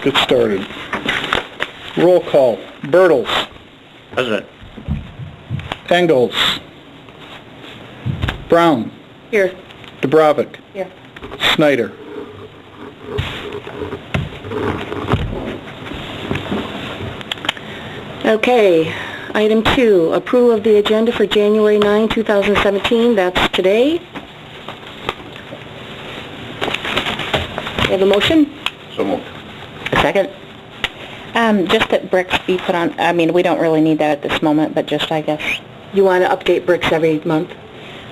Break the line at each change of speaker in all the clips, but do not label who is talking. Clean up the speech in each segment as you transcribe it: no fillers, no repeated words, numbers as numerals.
get started. Roll call. Bertles.
President.
Engels. Brown.
Here.
Dubrovic.
Here.
Snyder.
Okay, item 2, approval of the agenda for January 9, 2017. That's today. You have a motion?
So moved.
A second?
Just that bricks be put on, I mean, we don't really need that at this moment, but just, I guess,
You want to update bricks every month?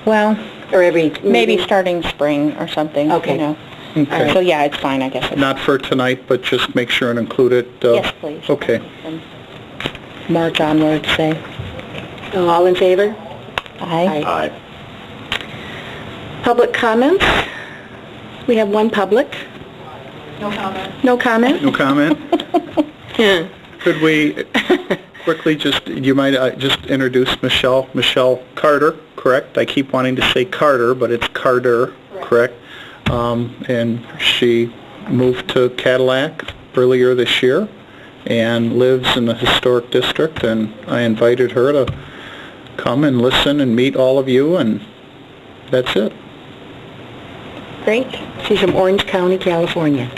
well,
Or every...
maybe starting spring or something,
Okay.
you know.
Okay.
So, yeah, it's fine, I guess.
Not for tonight, but just make sure and include it.
Yes, please.
Okay.
From March onward, say.
All in favor?
Aye.
Aye.
Public comments? We have one public. No comment. No comment?
No comment?
Yeah.
Could we quickly just, you might just introduce Michelle Carter, correct? I keep wanting to say Carter, but it's Carter, correct? And she moved to Cadillac earlier this year and lives in the historic district, and I invited her to come and listen and meet all of you, and that's it.
Great. She's from Orange County, California.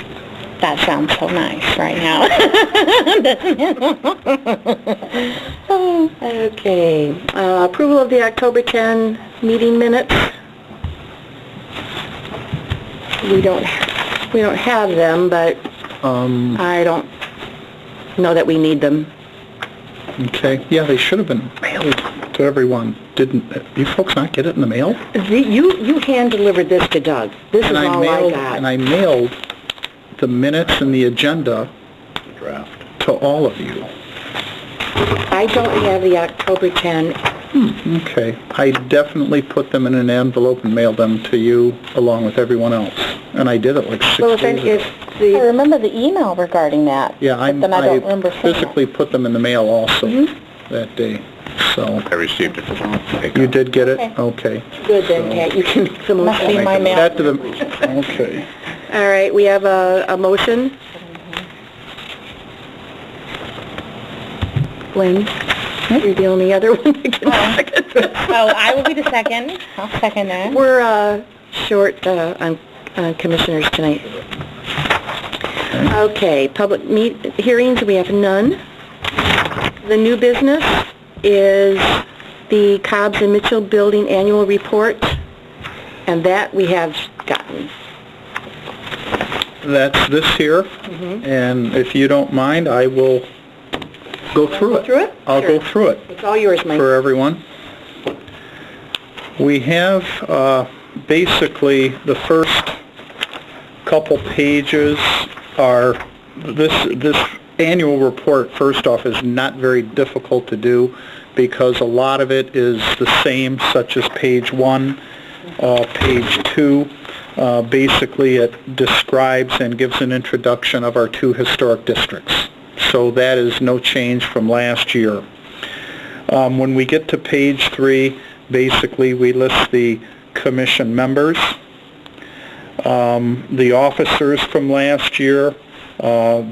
That sounds so nice right now.
Okay. Approval of the October 10 meeting minutes. We don't have them, but I don't know that we need them.
Okay, yeah, they should have been mailed to everyone. Didn't you folks not get it in the mail?
You hand-delivered this to Doug. This is all I got.
And I mailed the minutes and the agenda
Draft.
to all of you.
I don't have the October 10.
Okay, I definitely put them in an envelope and mailed them to you along with everyone else. And I did it like 6
Well,
days ago.
if
I
the...
remember the email regarding that.
Yeah,
but then I don't remember
I
seeing
physically put them in the mail also that day, so.
I received it.
You did get it?
Okay.
Okay.
Good then, Kat, you can make the
Must be
motion.
my mail.
That to the, okay.
All right, we have a motion. Lynn, you're the only other one that can second this.
Oh, I will be the second. I'll second that.
We're short on commissioners tonight. Okay, public hearings, we have none. The new business is the Cobbs and Mitchell Building Annual Report, and that we have gotten.
That's this here, and if you don't mind, I will go through it.
Through it?
I'll
Sure.
go through it.
It's all yours, Mike.
For everyone. We have basically the first couple pages are, this annual report, first off, is not very difficult to do because a lot of it is the same, such as page 1, page 2. Basically, it describes and gives an introduction of our 2 historic districts. So that is no change from last year. When we get to page 3, basically we list the commission members, the officers from last year,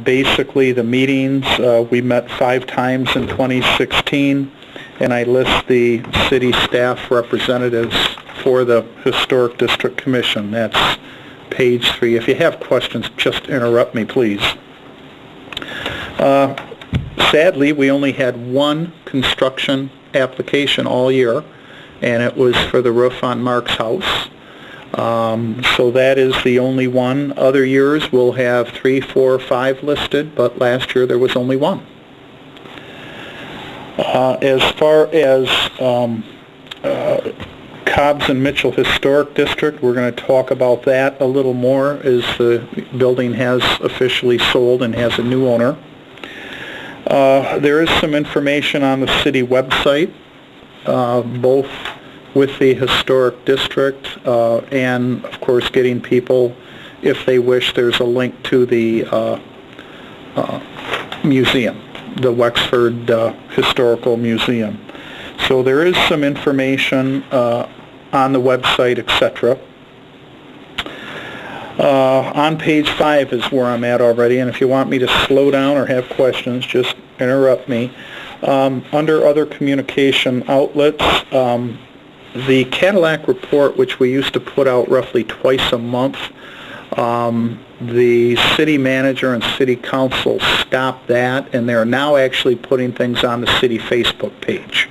basically the meetings. We met 5 times in 2016, and I list the city staff representatives for the Historic District Commission. That's page 3. If you have questions, just interrupt me, please. Sadly, we only had 1 construction application all year, and it was for the roof on Mark's house. So that is the only one. Other years we'll have 3, 4, 5 listed, but last year there was only 1. As far as Cobbs and Mitchell Historic District, we're going to talk about that a little more as the building has officially sold and has a new owner. There is some information on the city website, both with the historic district and, of course, getting people, if they wish, there's a link to the museum, the Wexford Historical Museum. So there is some information on the website, etc. On page 5 is where I'm at already, and if you want me to slow down or have questions, just interrupt me. Under other communication outlets, the Cadillac report, which we used to put out roughly twice a month, the city manager and city council stopped that, and they're now actually putting things on the city Facebook page.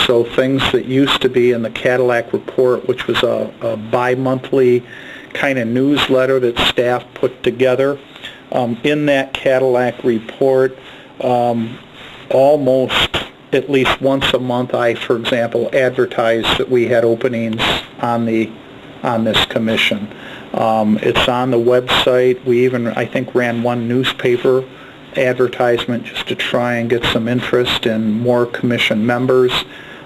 So things that used to be in the Cadillac report, which was a bi-monthly kind of newsletter that staff put together, in that Cadillac report, almost at least once a month, I, for example, advertised that we had openings on this commission. It's on the website. We even, I think, ran one newspaper advertisement just to try and get some interest in more commission members,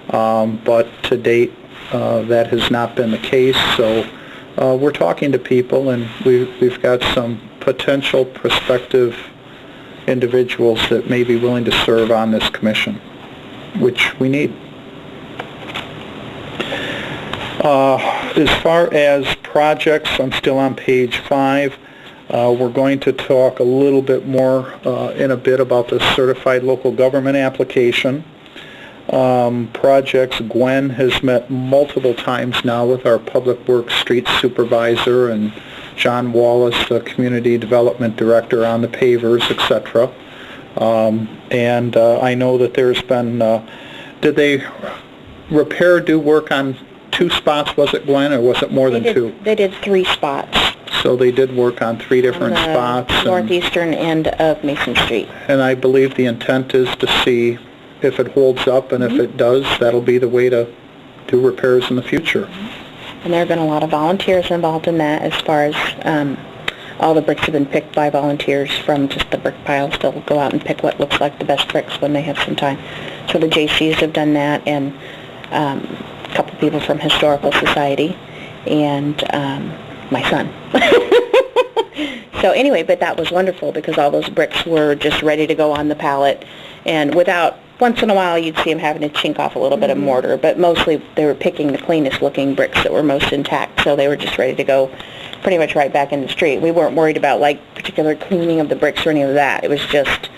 but to date that has not been the case. So we're talking to people, and we've got some potential prospective individuals that may be willing to serve on this commission, which we need. As far as projects, I'm still on page 5. We're going to talk a little bit more in a bit about the certified local government application. Projects, Gwen has met multiple times now with our Public Works Street Supervisor and John Wallace, the Community Development Director, on the pavers, etc. And I know that there's been, did they do work on 2 spots, was it, Gwen, or was it more than 2?
They did 3 spots.
So they did work on 3 different
on the
spots.
northeastern end of Mason Street.
And I believe the intent is to see if it holds up, and if it does, that'll be the way to do repairs in the future.
And there have been a lot of volunteers involved in that, as far as all the bricks have been picked by volunteers from just the brick piles. They'll go out and pick what looks like the best bricks when they have some time. So the JCs have done that, and a couple people from Historical Society, and my son. So anyway, but that was wonderful, because all those bricks were just ready to go on the pallet, and without, once in a while you'd see them having to chink off a little bit of mortar, but mostly they were picking the cleanest looking bricks that were most intact, so they were just ready to go pretty much right back in the street. We weren't worried about like particular cleaning of the bricks or any of that. It was just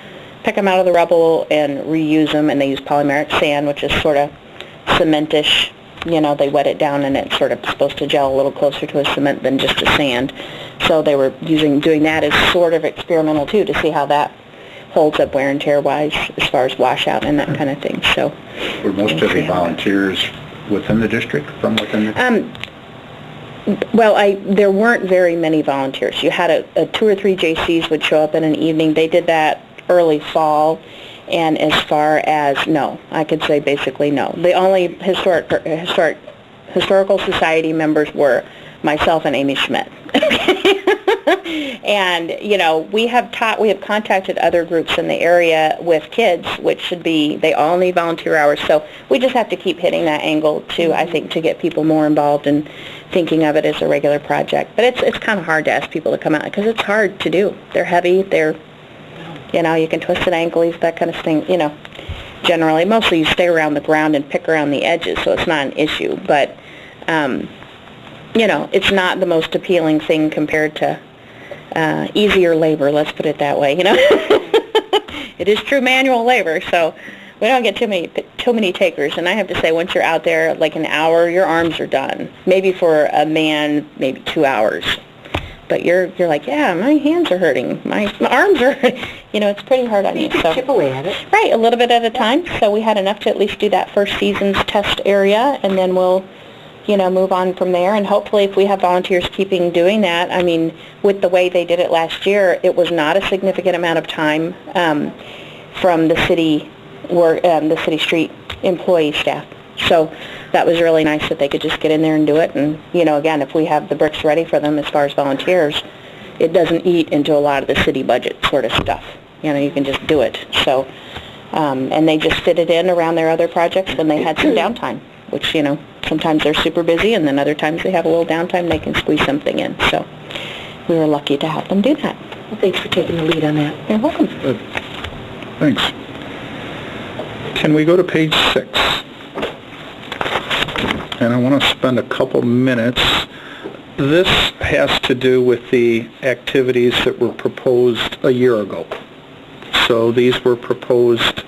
pick them out of the rubble and reuse them, and they use polymeric sand, which is sort of cementish. You know, they wet it down, and it's sort of supposed to gel a little closer to a cement than just a sand. So they were doing that as sort of experimental too, to see how that holds up wear and tear wise, as far as washout and that kind of thing. So
Were most of the volunteers within the district, from within the...
Well, there weren't very many volunteers. You had a 2 or 3 JCs would show up in an evening. They did that early fall. And as far as, no, I could say basically no. The only historical society members were myself and Amy Schmidt. And, you know, we have contacted other groups in the area with kids, which should be, they all need volunteer hours. So we just have to keep hitting that angle to, I think, to get people more involved and thinking of it as a regular project. But it's kind of hard to ask people to come out, because it's hard to do. They're heavy, you know, you can twist an ankle, that kind of thing, you know. Generally, mostly you stay around the ground and pick around the edges, so it's not an issue. But, you know, it's not the most appealing thing compared to easier labor, let's put it that way, you know. It is true manual labor, so we don't get too many takers. And I have to say, once you're out there like an hour, your arms are done. Maybe for a man, maybe 2 hours. But you're like, yeah, my hands are hurting, my arms are hurting. You know, it's pretty hard on you. So
chip away at it.
Right, a little bit at a time. So we had enough to at least do that first season's test area, and then we'll, you know, move on from there. And hopefully, if we have volunteers keeping doing that, I mean, with the way they did it last year, it was not a significant amount of time from the city street employee staff. So that was really nice that they could just get in there and do it. And, you know, again, if we have the bricks ready for them as far as volunteers, it doesn't eat into a lot of the city budget sort of stuff. You know, you can just do it. So, and they just fit it in around their other projects when they had some downtime, which, you know, sometimes they're super busy, and then other times they have a little downtime, they can squeeze something in. So we were lucky to have them do that.
Well, thanks for taking the lead on that.
You're welcome.
Good. Thanks. Can we go to page 6? And I want to spend a couple minutes This has to do with the activities that were proposed a year ago. So these were proposed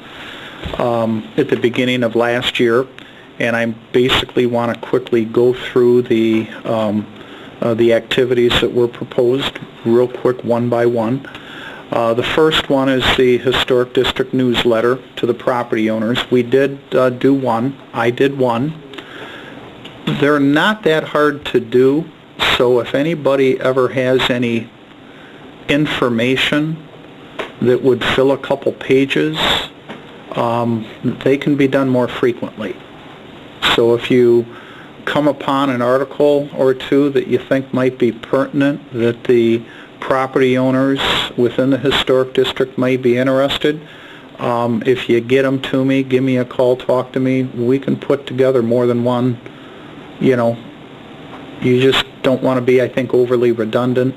at the beginning of last year, and I basically want to quickly go through the activities that were proposed real quick one by one. The first one is the Historic District newsletter to the property owners. We did do one. I did one. They're not that hard to do, so if anybody ever has any information that would fill a couple pages, they can be done more frequently. So if you come upon an article or two that you think might be pertinent, that the property owners within the historic district might be interested, if you get them to me, give me a call, talk to me, we can put together more than one. You know, you just don't want to be, I think, overly redundant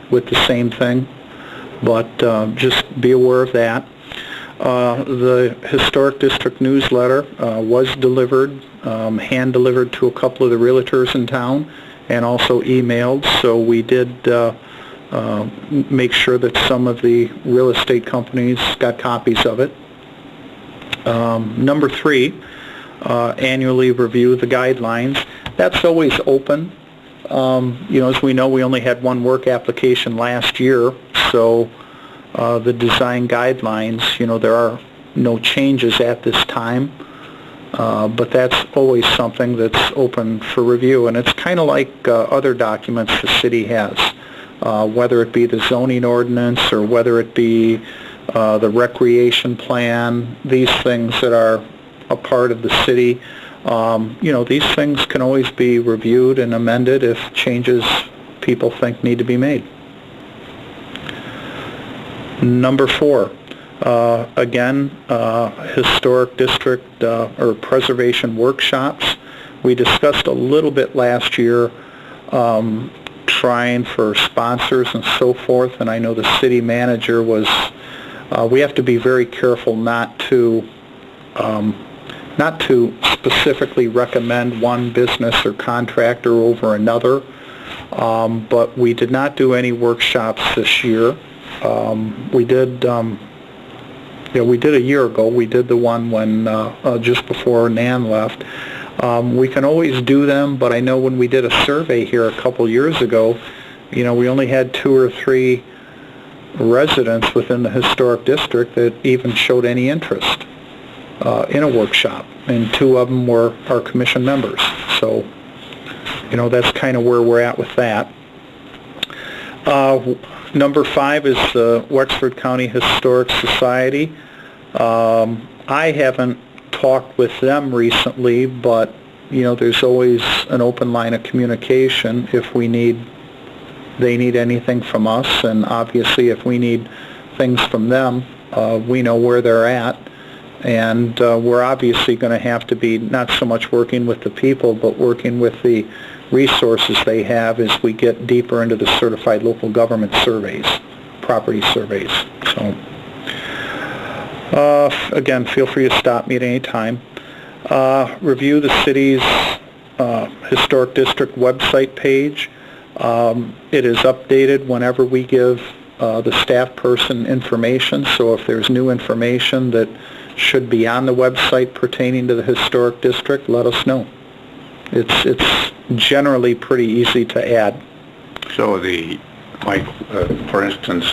with the same thing, but just be aware of that. The Historic District newsletter was delivered, hand-delivered to a couple of the realtors in town, and also emailed, so we did make sure that some of the real estate companies got copies of it. Number 3, annually review the guidelines. That's always open. You know, as we know, we only had one work application last year, so the design guidelines, you know, there are no changes at this time, but that's always something that's open for review, and it's kind of like other documents the city has, whether it be the zoning ordinance or whether it be the recreation plan, these things that are a part of the city. You know, these things can always be reviewed and amended if changes people think need to be made. Number 4, again, historic district or preservation workshops. We discussed a little bit last year trying for sponsors and so forth, and I know the city manager was, we have to be very careful not to specifically recommend one business or contractor over another, but we did not do any workshops this year. We did a year ago. We did the one when just before Nan left. We can always do them, but I know when we did a survey here a couple years ago, you know, we only had 2 or 3 residents within the historic district that even showed any interest in a workshop, and 2 of them were our commission members. So, you know, that's kind of where we're at with that. Number 5 is the Wexford County Historic Society. I haven't talked with them recently, but, you know, there's always an open line of communication if they need anything from us, and obviously if we need things from them, we know where they're at, and we're obviously going to have to be not so much working with the people, but working with the resources they have as we get deeper into the certified local government surveys, property surveys. So, again, feel free to stop me at any time. Review the city's historic district website page. It is updated whenever we give the staff person information, so if there's new information that should be on the website pertaining to the historic district, let us know. It's generally pretty easy to add.
So for instance,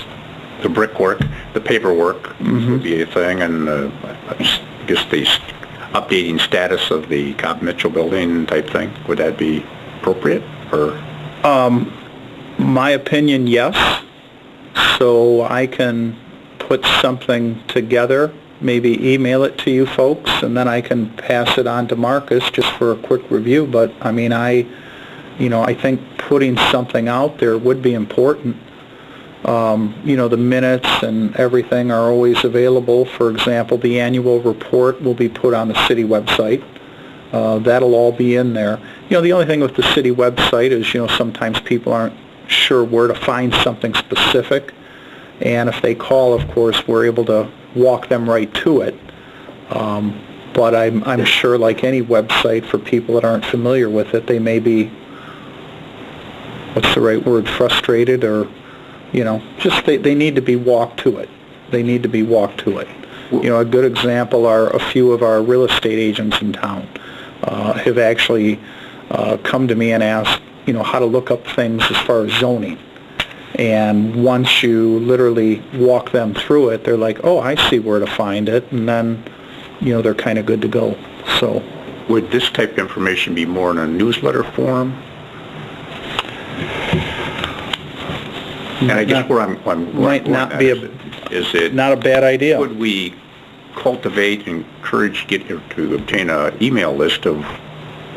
the brickwork, the paperwork would be a thing, and just the updating status of the Cobb Mitchell building type thing, would that be appropriate? Or
my opinion, yes. So I can put something together, maybe email it to you folks, and then I can pass it on to Marcus just for a quick review. But I mean, I think putting something out there would be important. You know, the minutes and everything are always available. For example, the annual report will be put on the city website. That'll all be in there. You know, the only thing with the city website is, you know, sometimes people aren't sure where to find something specific, and if they call, of course, we're able to walk them right to it. But I'm sure, like any website, for people that aren't familiar with it, they may be what's the right word, frustrated, or, just they need to be walked to it. They need to be walked to it. A good example are a few of our real estate agents in town have actually come to me and asked, how to look up things as far as zoning. And once you literally walk them through it, they're like, oh, I see where to find it, and then, they're kind of good to go. So,
would this type of information be more in a newsletter form? And I guess where I'm
might not be
is it
not a bad idea.
Would we cultivate and encourage to obtain an email list of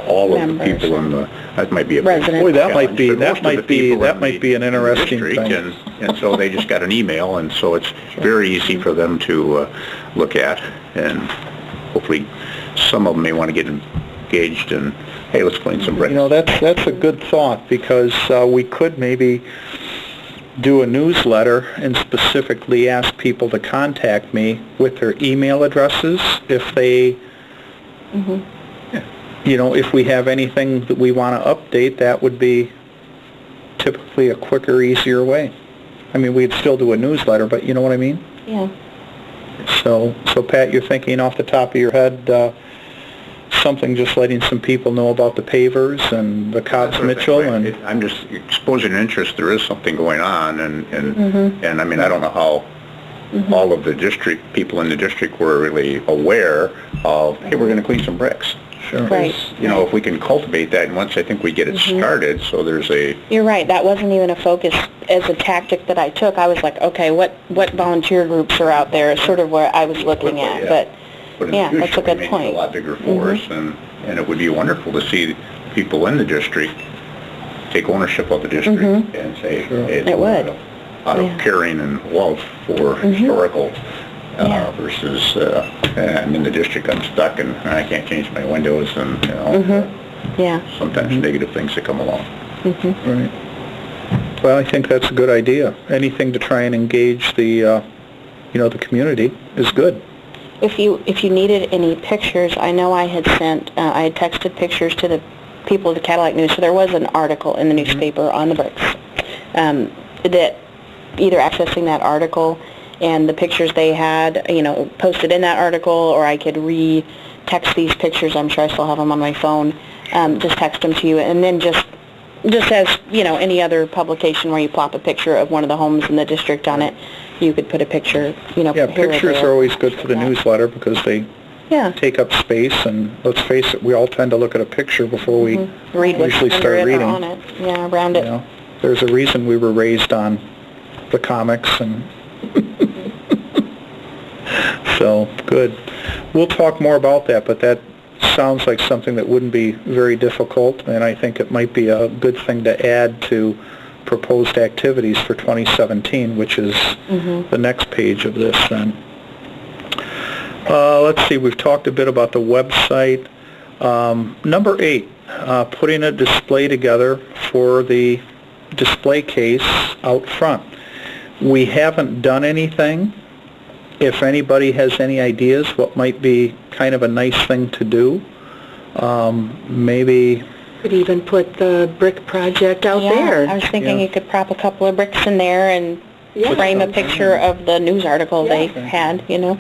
all of the people in the, that might be a big
Residents.
Boy, that might be an
in the
interesting
district,
thing.
and so they just got an email, and so it's very easy for them to look at, and hopefully some of them may want to get engaged in, hey, let's clean some bricks.
That's a good thought, because we could maybe do a newsletter and specifically ask people to contact me with their email addresses if they, if we have anything that we want to update. That would be typically a quicker, easier way. I mean, we'd still do a newsletter, but you know what I mean?
Yeah.
So Pat, you're thinking off the top of your head, something just letting some people know about the pavers and the Cobbs Mitchell, and
I'm just exposing an interest. There is something going on, and I mean, I don't know how all of the people in the district were really aware of, hey, we're going to clean some bricks.
Sure.
Right.
If we can cultivate that, and once I think we get it started, so there's a...
You're right. That wasn't even a focus as a tactic that I took. I was like, okay, what volunteer groups are out there is sort of where I was looking at.
Yeah.
But
in the
yeah,
future,
that's a good
we may
point.
need a lot bigger force, and it would be wonderful to see people in the district take ownership of the district and say, hey,
It would.
out of caring and love for historical versus I'm in the district, I'm stuck, and I can't change my windows, and sometimes negative things that come along.
right. Well, I think that's a good idea. Anything to try and engage the the community is good.
If you needed any pictures, I know I had texted pictures to the people of the Cadillac News, so there was an article in the newspaper on the bricks. That either accessing that article and the pictures they had, posted in that article, or I could re-text these pictures. I'm sure I still have them on my phone. Just text them to you, and then just as any other publication where you plop a picture of one of the homes in the district on it, you could put a picture.
Yeah, pictures are always good for the newsletter because they take up space, and let's face it, we all tend to look at a picture before we
read
usually start reading.
on it. Yeah, around it.
There's a reason we were raised on the comics, and so good. We'll talk more about that, but that sounds like something that wouldn't be very difficult, and I think it might be a good thing to add to proposed activities for 2017, which is the next page of this then. Let's see, we've talked a bit about the website. Number 8, putting a display together for the display case out front. We haven't done anything. If anybody has any ideas what might be kind of a nice thing to do, maybe...
Could even put the brick project out there.
I was thinking you could prop a couple of bricks in there and frame a picture of the news article they had,
Yep.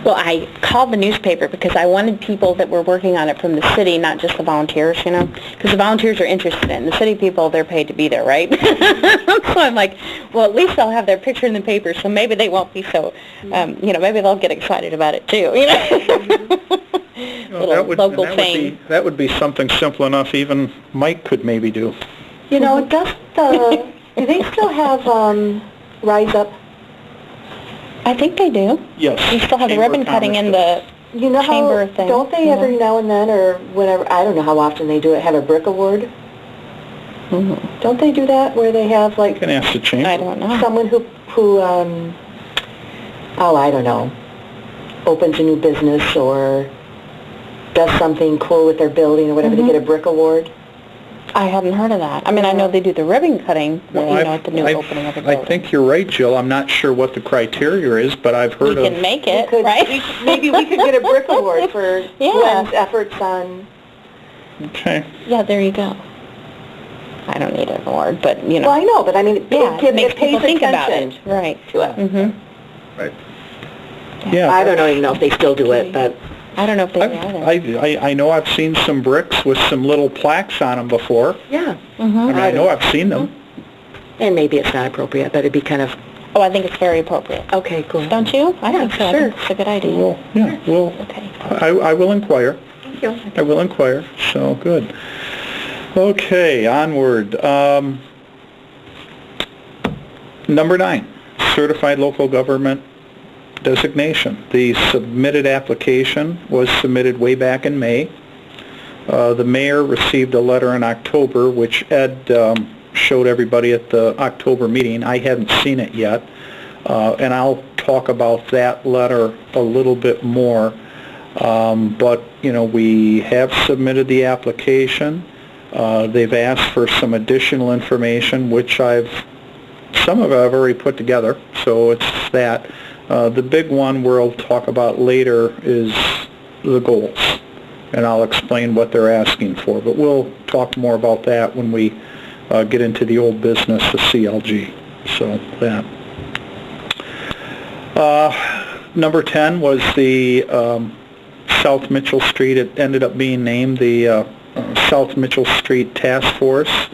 Well, I called the newspaper because I wanted people that were working on it from the city, not just the volunteers, because the volunteers are interested in it. The city people, they're paid to be there, right? So I'm like, well, at least they'll have their picture in the paper, so maybe they won't be so, maybe they'll get excited about it too, local thing.
That would be something simple enough even Mike could maybe do.
Do they still have Rise Up?
I think they do.
Yes.
You still have the ribbon cutting in the chamber thing.
Don't they every now and then, or whenever, I don't know how often they do it, have a brick award? Don't they do that, where they have, like...
You can ask the chamber.
I don't know.
Someone who I don't know, opens a new business or does something cool with their building or whatever, to get a brick award?
I hadn't heard of that. I mean, I know they do the ribbon cutting, at the new opening of the building.
I think you're right, Jill. I'm not sure what the criteria is, but I've heard
We can make it, right?
Maybe we could get a brick award for Glenn's efforts on...
Okay.
Yeah, there you go. I don't need an award, but, you
Well,
know.
I know, but I mean,
Yeah, it makes
it pays
people think about
attention
it. Right.
to it.
Mm-hmm.
Right.
Yeah.
I don't even know if they still do it, but
I don't know if they do either.
I know I've seen some bricks with some little plaques on them before.
yeah.
I mean, I know I've seen them.
And maybe it's not appropriate, but it'd be kind of,
Oh, I think it's very appropriate.
okay, cool.
Don't you? I think so. I
sure.
think it's a good idea.
Well, yeah, well,
Okay.
I will inquire.
Thank you.
I will inquire, so good. Okay, onward. Number 9, certified local government designation. The submitted application was submitted way back in May. The mayor received a letter in October, which Ed showed everybody at the October meeting. I hadn't seen it yet, and I'll talk about that letter a little bit more. But, you know, we have submitted the application. They've asked for some additional information, which some of it I've already put together, so it's that. The big one we'll talk about later is the goals, and I'll explain what they're asking for. But we'll talk more about that when we get into the old business, the CLG. So that. Number 10 was the South Mitchell Street. It ended up being named the South Mitchell Street Task Force.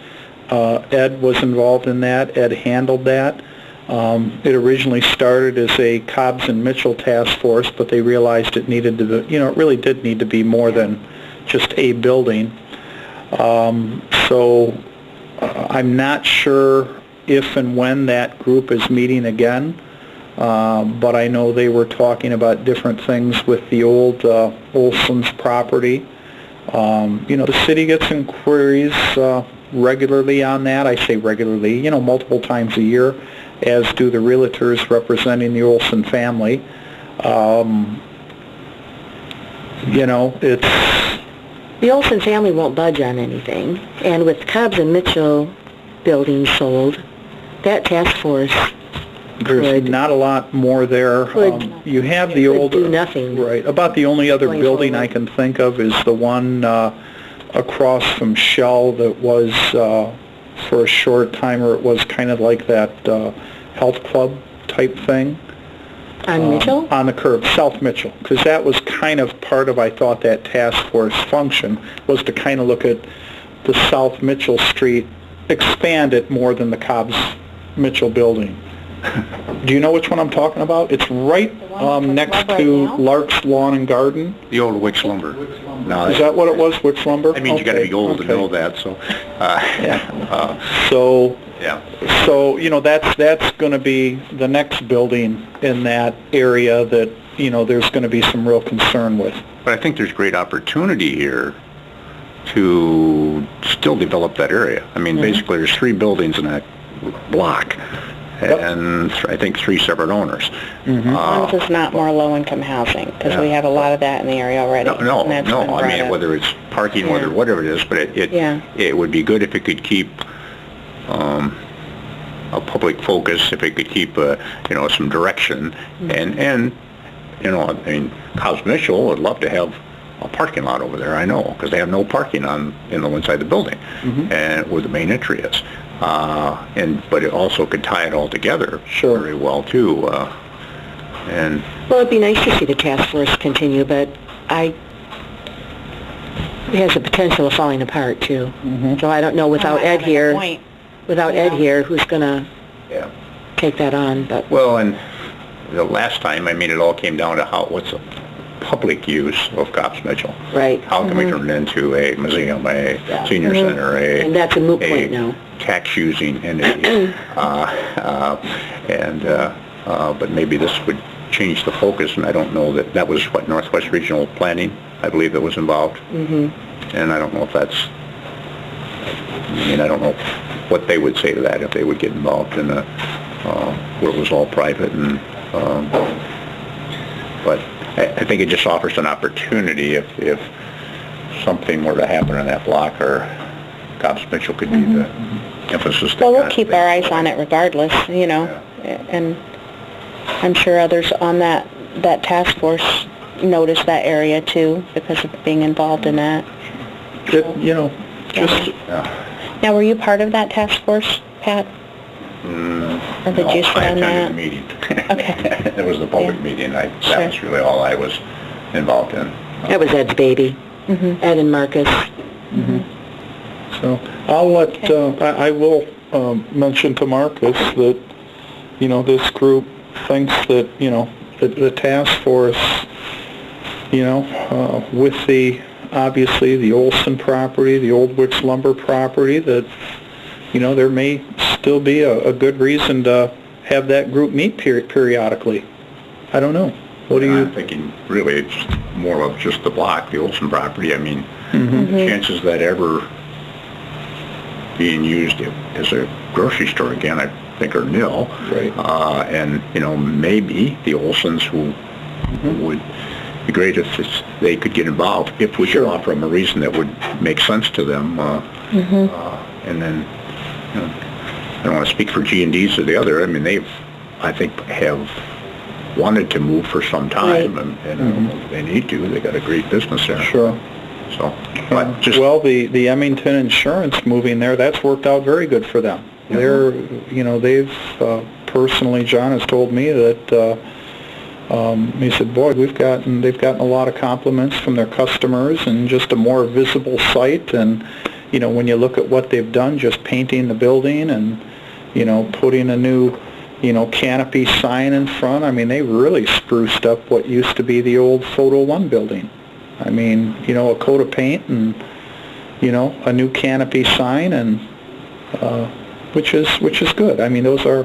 Ed was involved in that. Ed handled that. It originally started as a Cobbs and Mitchell task force, but they realized it needed to be, it really did need to be more than just a building. So I'm not sure if and when that group is meeting again, but I know they were talking about different things with the old Olson's property. The city gets inquiries regularly on that. I say regularly, multiple times a year, as do the realtors representing the Olson family. It's...
The Olson family won't budge on anything, and with Cobbs and Mitchell building sold, that task force
There's not a lot more there. You have the old...
do nothing.
Right. About the only other
Going
building
forward.
I can think of is the one across from Shell that was, for a short time, or it was kind of like that health club type thing.
On Mitchell?
On the curve, South Mitchell, because that was kind of part of, I thought, that task force function, was to kind of look at the South Mitchell Street, expand it more than the Cobbs Mitchell building. Do you know which one I'm talking about? It's right
one that's
next
right
to
now?
Lark's Lawn and Garden.
The old Wicks lumber. No,
Is that what it was, Wicks Lumber?
I mean, you got to be old to
Okay.
know that. So,
So,
yeah.
that's going to be the next building in that area that, there's going to be some real concern with.
But I think there's great opportunity here to still develop that area. I mean, basically, there's 3 buildings in that block, and I think 3 separate owners.
As long as it's not more low-income housing, because we have a lot of that in the area already.
No.
and that's been
I
brought
mean,
up.
whether it's parking, whatever it is, but it would be good if it could keep a public focus, if it could keep some direction, and I mean, Cobbs Mitchell would love to have a parking lot over there. I know, because they have no parking inside the building, and where the main entry is. But it also could tie it all together very well too.
Well, it'd be nice to see the task force continue, but it has the potential of falling apart too. So I don't know without
Not
Ed
having a
here,
point.
Ed here, who's gonna take that on, but...
Well, and the last time, I mean, it all came down to what's the public use of Cobbs Mitchell.
Right.
How can we turn it into a museum, a senior center,
And that's a moot point now.
tax-using entity? But maybe this would change the focus, and I don't know that was what Northwest Regional Planning, I believe, that was involved. And I don't know if that's... I don't know what they would say to that, if they would get involved in where it was all private. But I think it just offers an opportunity if something were to happen in that block, or Cobbs Mitchell could be the emphasis.
Well, we'll keep our eyes on it regardless, and I'm sure others on that task force that area too, because of being involved in that. Now, were you part of that task force, Pat? Or did you sit
I
on
attended
that?
the meeting.
Okay.
It was the public
Yeah.
meeting. That
Sure.
was really all I was involved in.
That was Ed's baby, Ed and Marcus.
So I'll let, I will mention to Marcus that, you know, this group thinks that, you know, the task force, you know, with the, obviously, the Olson property, the Old Wicks lumber property, that, you know, there may still be a good reason to have that group meet periodically. I don't know. What do you...
I'm thinking really it's more of just the block, the Olson property. I mean, the chances of that ever being used as a grocery store again, I think are nil.
Right.
And, you know, maybe the Olsons who would be great if they could get involved, if we could offer them a reason that would make sense to them. And then, you know, I don't want to speak for G&Ds or the other. I mean, I think, have wanted to move for some time, and they need to. They got a great business there.
Sure.
So, but just...
Well, the Emmington Insurance moving there, that's worked out very good for them. They're, you know, they've, personally, John has told me that, he said, boy, they've gotten a lot of compliments from their customers and just a more visible site. And, you know, when you look at what they've done, just painting the building and, you know, putting a new, you know, canopy sign in front, I mean, they really spruced up what used to be the old Photo One building. I mean, you know, a coat of paint and, you know, a new canopy sign, and which is good. I mean, those are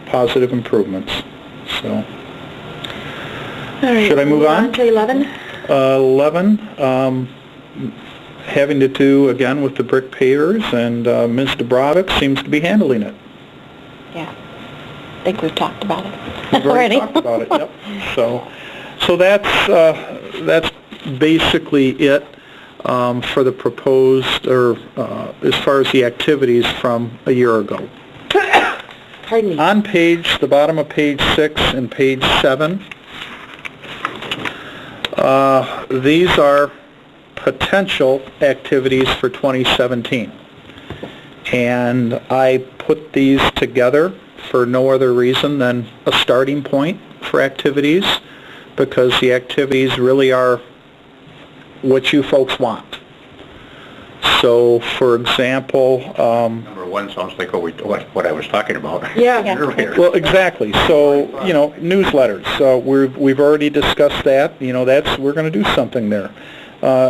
positive improvements. So,
All right,
should I move on?
to 11?
11, having to do again with the brick pavers, and Ms. Dubrovic seems to be handling it.
Yeah. I think we've talked about it
We've already talked about it. Yep. So that's basically it for the proposed, or as far as the activities from a year ago.
Pardon me.
On the bottom of page 6 and page 7, these are potential activities for 2017. And I put these together for no other reason than a starting point for activities, because the activities really are what you folks want. So, for example,
Number one sounds like what I was talking about earlier.
well, exactly. So, you know, newsletters. So we've already discussed that. You know, we're going to do something there.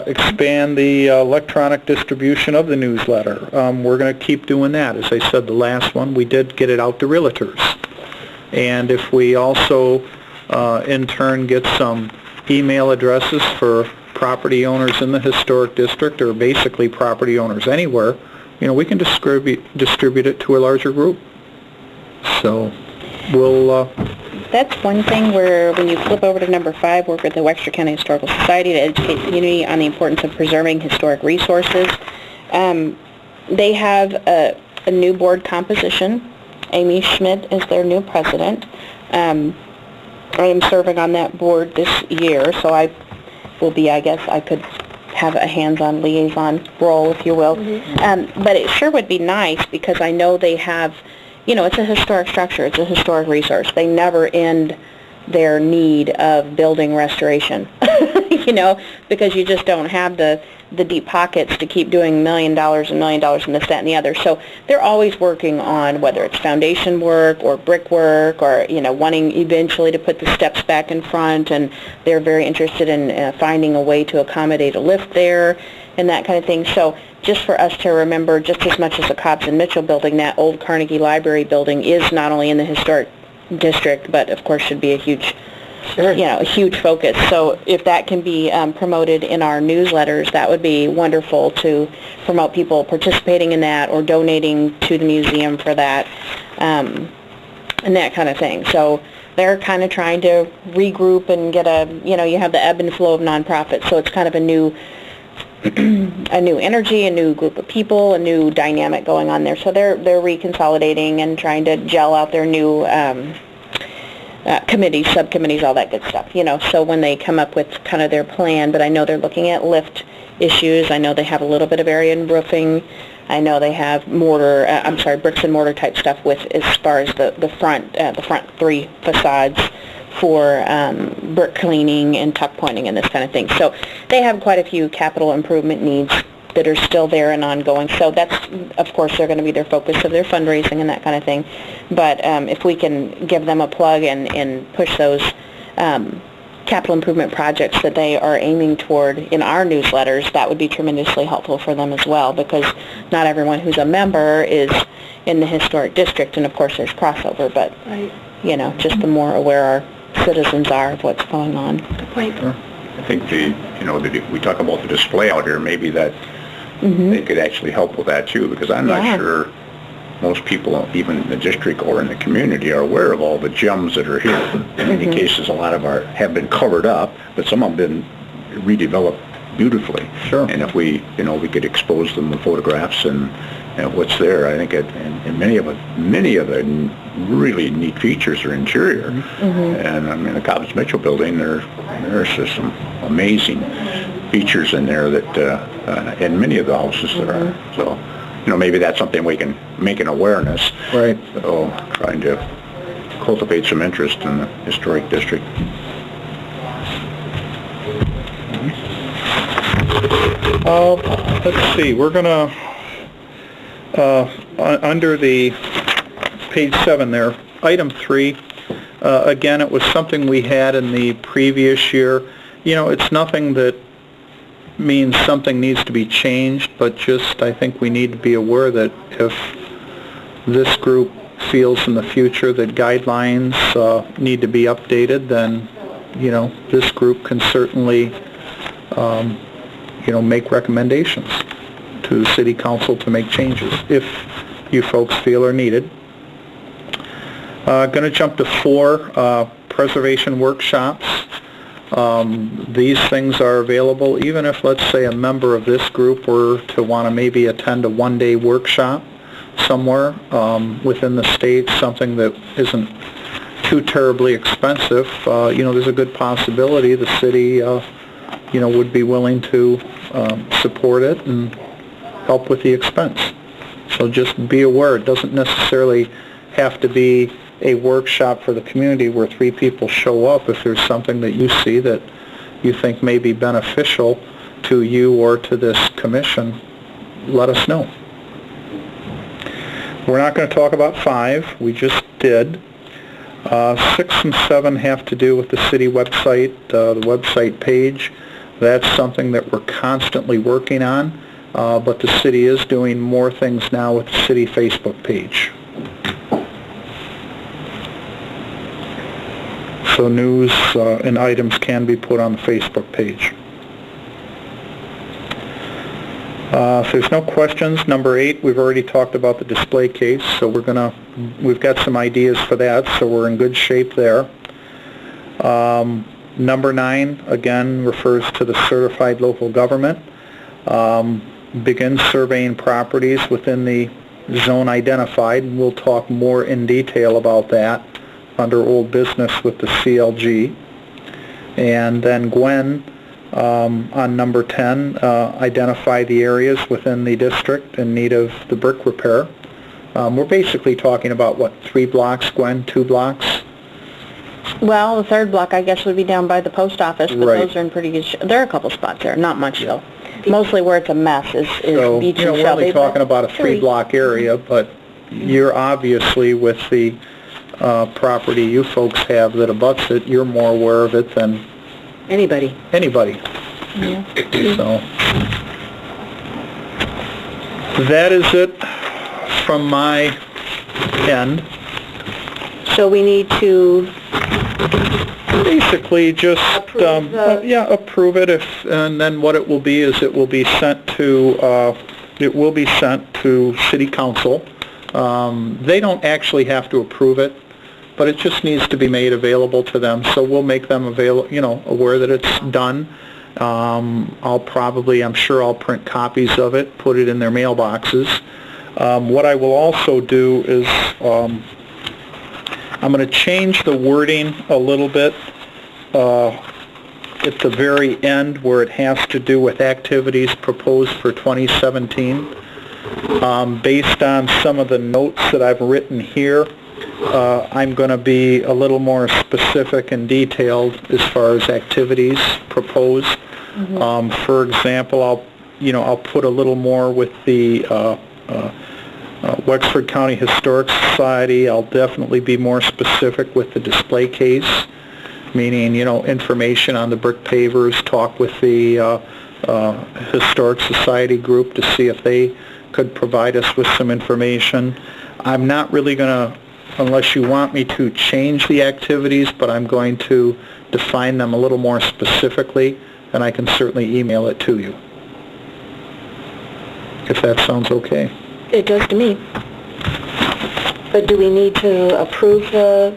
Expand the electronic distribution of the newsletter. We're going to keep doing that. As I said, the last one, we did get it out to realtors. And if we also, in turn, get some email addresses for property owners in the historic district, or basically property owners anywhere, you know, we can distribute it to a larger group. So we'll...
That's one thing where, when you flip over to number 5, work with the Wexford County Historical Society to educate the community on the importance of preserving historic resources. They have a new board composition. Amy Schmidt is their new president. I am serving on that board this year, so I will be, I guess, I could have a hands-on liaison role, if you will. But it sure would be nice, because I know they have, you know, it's a historic structure, it's a historic resource. They never end their need of building restoration, you know, because you just don't have the deep pockets to keep doing $1 million and $1 million and this, that, and the other. So they're always working on, whether it's foundation work or brickwork, or, you know, wanting eventually to put the steps back in front, and they're very interested in finding a way to accommodate a lift there and that kind of thing. So just for us to remember, just as much as the Cobbs and Mitchell building, that old Carnegie Library building is not only in the historic district, but of course should be a huge, you know, a huge focus. So if that can be promoted in our newsletters, that would be wonderful, to promote people participating in that or donating to the museum for that, and that kind of thing. So they're kind of trying to regroup and get you know, you have the ebb and flow of nonprofits, so it's kind of a new energy, a new group of people, a new dynamic going on there. So they're reconsolidating and trying to gel out their new committees, subcommittees, all that good stuff, you know. So when they come up with kind of their plan, but I know they're looking at lift issues. I know they have a little bit of area in roofing I know they have mortar, bricks and mortar type stuff with as far as the front three facades for brick cleaning and tuck pointing and this kind of thing. So they have quite a few capital improvement needs that are still there and ongoing. So that's, of course, they're going to be their focus of their fundraising and that kind of thing. But if we can give them a plug and push those capital improvement projects that they are aiming toward in our newsletters, that would be tremendously helpful for them as well, because not everyone who's a member is in the historic district, and of course there's crossover, but you know, just the more aware our citizens are of what's going on.
I think we talk about the display out here, maybe that they could actually help with that too, because I'm not sure most people, even in the district or in the community, are aware of all the gems that are here. In many cases, a lot of have been covered up, but some have been redeveloped beautifully.
Sure.
And if we could expose them with photographs and what's there, I think and many of the really neat features are interior. And I mean, the Cobb's Mitchell building, there's just some amazing features in there that in many of the houses there are. So, maybe that's something we can make an awareness.
Right.
So, trying to cultivate some interest in the historic district.
Let's see, we're going to, under the page 7 there, item 3, again, it was something we had in the previous year. It's nothing that means something needs to be changed, but just I think we need to be aware that if this group feels in the future that guidelines need to be updated, then, this group can certainly, make recommendations to the City Council to make changes if you folks feel are needed. Going to jump to 4, preservation workshops. These things are available even if, let's say, a member of this group were to want to maybe attend a one-day workshop somewhere within the state, something that isn't too terribly expensive. There's a good possibility the city, would be willing to support it and help with the expense. So just be aware, it doesn't necessarily have to be a workshop for the community where 3 people show up. If there's something that you see that you think may be beneficial to you or to this commission, let us know. We're not going to talk about 5. We just did. 6 and 7 have to do with the city website, the website page. That's something that we're constantly working on, but the city is doing more things now with the city Facebook page. So news and items can be put on the Facebook page. If there's no questions, number 8, we've already talked about the display case, so we've got some ideas for that, so we're in good shape there. Number 9, again, refers to the certified local government. Begin surveying properties within the zone identified, and we'll talk more in detail about that under old business with the CLG. And then Gwen, on number 10, identify the areas within the district in need of the brick repair. We're basically talking about, 3 blocks, Gwen, 2 blocks?
Well, the 3rd block, I guess, would be down by the post office, but
Right.
those are in pretty good shape. There are a couple spots there, not much though. Mostly where it's a mess is
So,
Beach and
we're
Shelby.
only talking about a 3-block area, but you're obviously, with the property you folks have that abuts it, you're more aware of it than
Anybody.
anybody. So, that is it from my end.
So we need to
Basically, just
Approve the-
approve it. And then what it will be is it will be sent to City Council. They don't actually have to approve it, but it just needs to be made available to them. So we'll make them aware that it's done. I'm sure I'll print copies of it, put it in their mailboxes. What I will also do is I'm going to change the wording a little bit at the very end where it has to do with activities proposed for 2017. Based on some of the notes that I've written here, I'm going to be a little more specific and detailed as far as activities proposed. For example, I'll put a little more with the Wexford County Historic Society. I'll definitely be more specific with the display case, meaning, information on the brick pavers, talk with the Historic Society group to see if they could provide us with some information. I'm not really going to, unless you want me to, change the activities, but I'm going to define them a little more specifically, and I can certainly email it to you, if that sounds okay.
It does to me. But do we need to approve the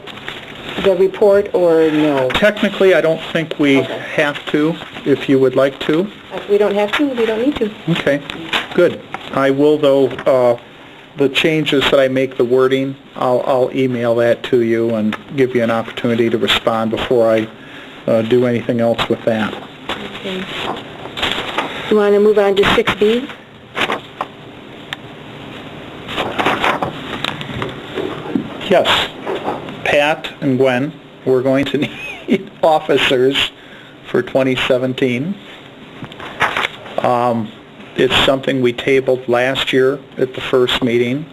report or no?
Technically, I don't think we have to, if you would like to.
If we don't have to, we don't need to.
Okay, good. I will, though, the changes that I make, the wording, I'll email that to you and give you an opportunity to respond before I do anything else with that.
Okay. You want to move on to 6B?
Yes, Pat and Gwen, we're going to need officers for 2017. It's something we tabled last year at the first meeting.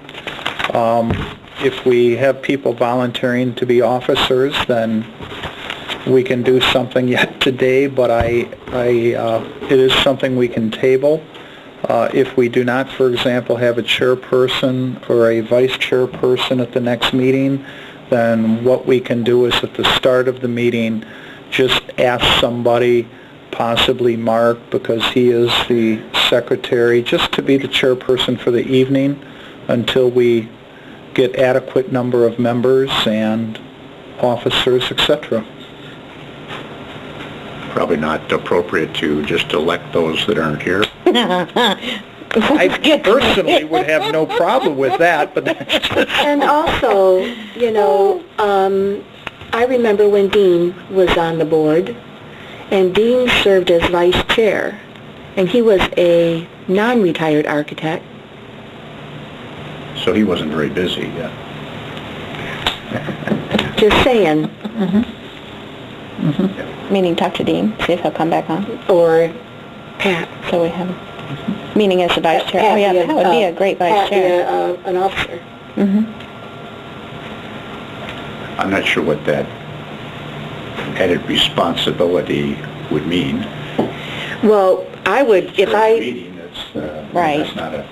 If we have people volunteering to be officers, then we can do something yet today, but it is something we can table. If we do not, for example, have a chairperson or a vice chairperson at the next meeting, then what we can do is at the start of the meeting, just ask somebody, possibly Mark, because he is the secretary, just to be the chairperson for the evening until we get adequate number of members and officers, etc.
Probably not appropriate to just elect those that aren't here.
I personally would have no problem with that, but that's just...
And also, I remember when Dean was on the board, and Dean served as vice chair, and he was a non-retired architect.
So he wasn't very busy, yeah.
Just saying.
Meaning talk to Dean, see if he'll come back on.
Or Pat.
So we have, meaning as the vice chair. Oh yeah, that would be a great vice chair.
An officer.
I'm not sure what that added responsibility would mean.
Well, I would, if I...
Meeting,
Right.
That's not a,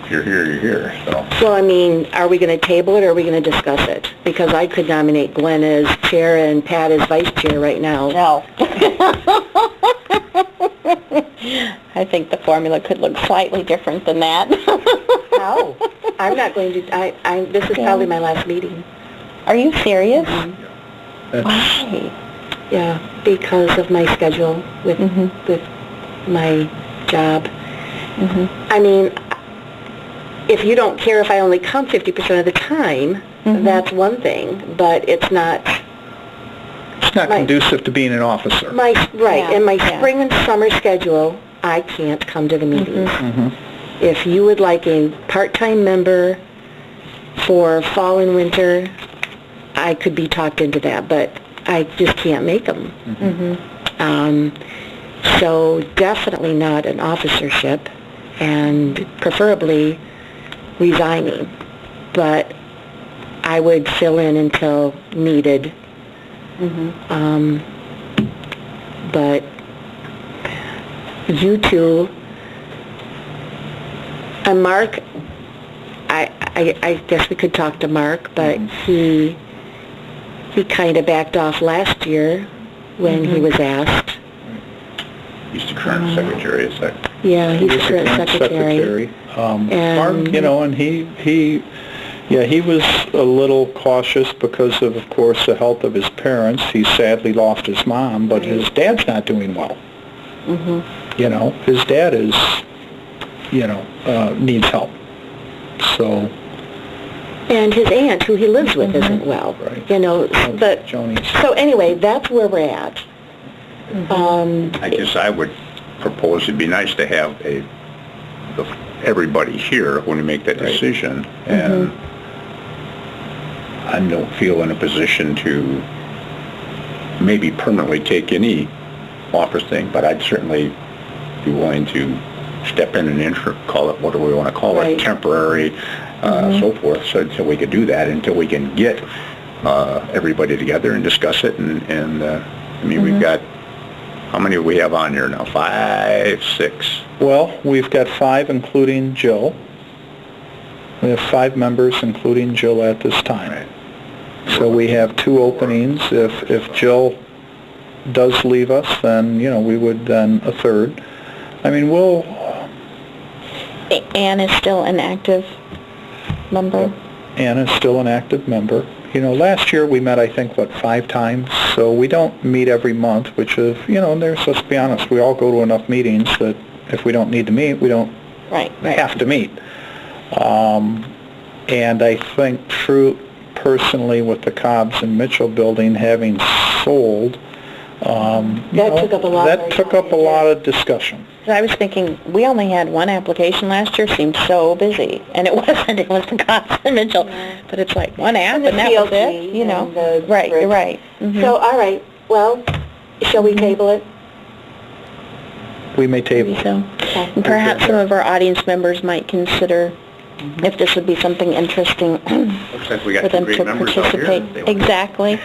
if you're here, you're here, so.
Well, I mean, are we going to table it or are we going to discuss it? Because I could nominate Glenn as chair and Pat as vice chair right now.
No. I think the formula could look slightly different than that.
How? I'm not going to, this is probably my last meeting.
Are you serious?
That's,
Why?
Yeah, because of my schedule with my job. I mean, if you don't care if I only come 50% of the time, that's one thing, but it's not...
it's not conducive to being an officer.
In my spring and summer schedule, I can't come to the meetings. If you would like a part-time member for fall and winter, I could be talked into that, but I just can't make them. So definitely not an officership, and preferably resigning. But I would fill in until needed. But you two, and Mark, I guess we could talk to Mark, but he kind of backed off last year when he was asked.
He's the current secretary, is that?
Yeah, he's the current secretary.
Mark, and he was a little cautious because of course, the health of his parents. He sadly lost his mom, but his dad's not doing well. His dad is, needs help. So...
And his aunt, who he lives with, isn't well.
Right.
But...
Joni's.
So anyway, that's where we're at.
I guess I would propose it'd be nice to have the everybody here when we make that decision, and I don't feel in a position to maybe permanently take any office thing, but I'd certainly be willing to step in and call it, what do we want to call it, temporary, so forth, so until we could do that, until we can get everybody together and discuss it, and I mean, we've got, how many do we have on here now? 5, 6?
Well, we've got 5, including Jill. We have 5 members, including Jill, at this time.
Right.
So we have 2 openings. If Jill does leave us, then, you know, we would then a third. I mean, we'll...
Ann is still an active member?
Ann is still an active member. You know, last year we met, I think, 5 times, so we don't meet every month, which is, you know, let's be honest, we all go to enough meetings that if we don't need to meet, we don't have to meet. And I think personally with the Cobbs and Mitchell building having sold, that took up a lot of discussion.
I was thinking, we only had 1 application last year, seemed so busy, and it wasn't, it was the Cobbs and Mitchell, but it's like 1 app, and that was it, you know. Right, you're right.
So, all right, well, shall we table it?
We may table it.
So, and perhaps some of our audience members might consider if this would be something interesting
Looks like we got
for
2
them
great
to
members out here.
participate. Exactly.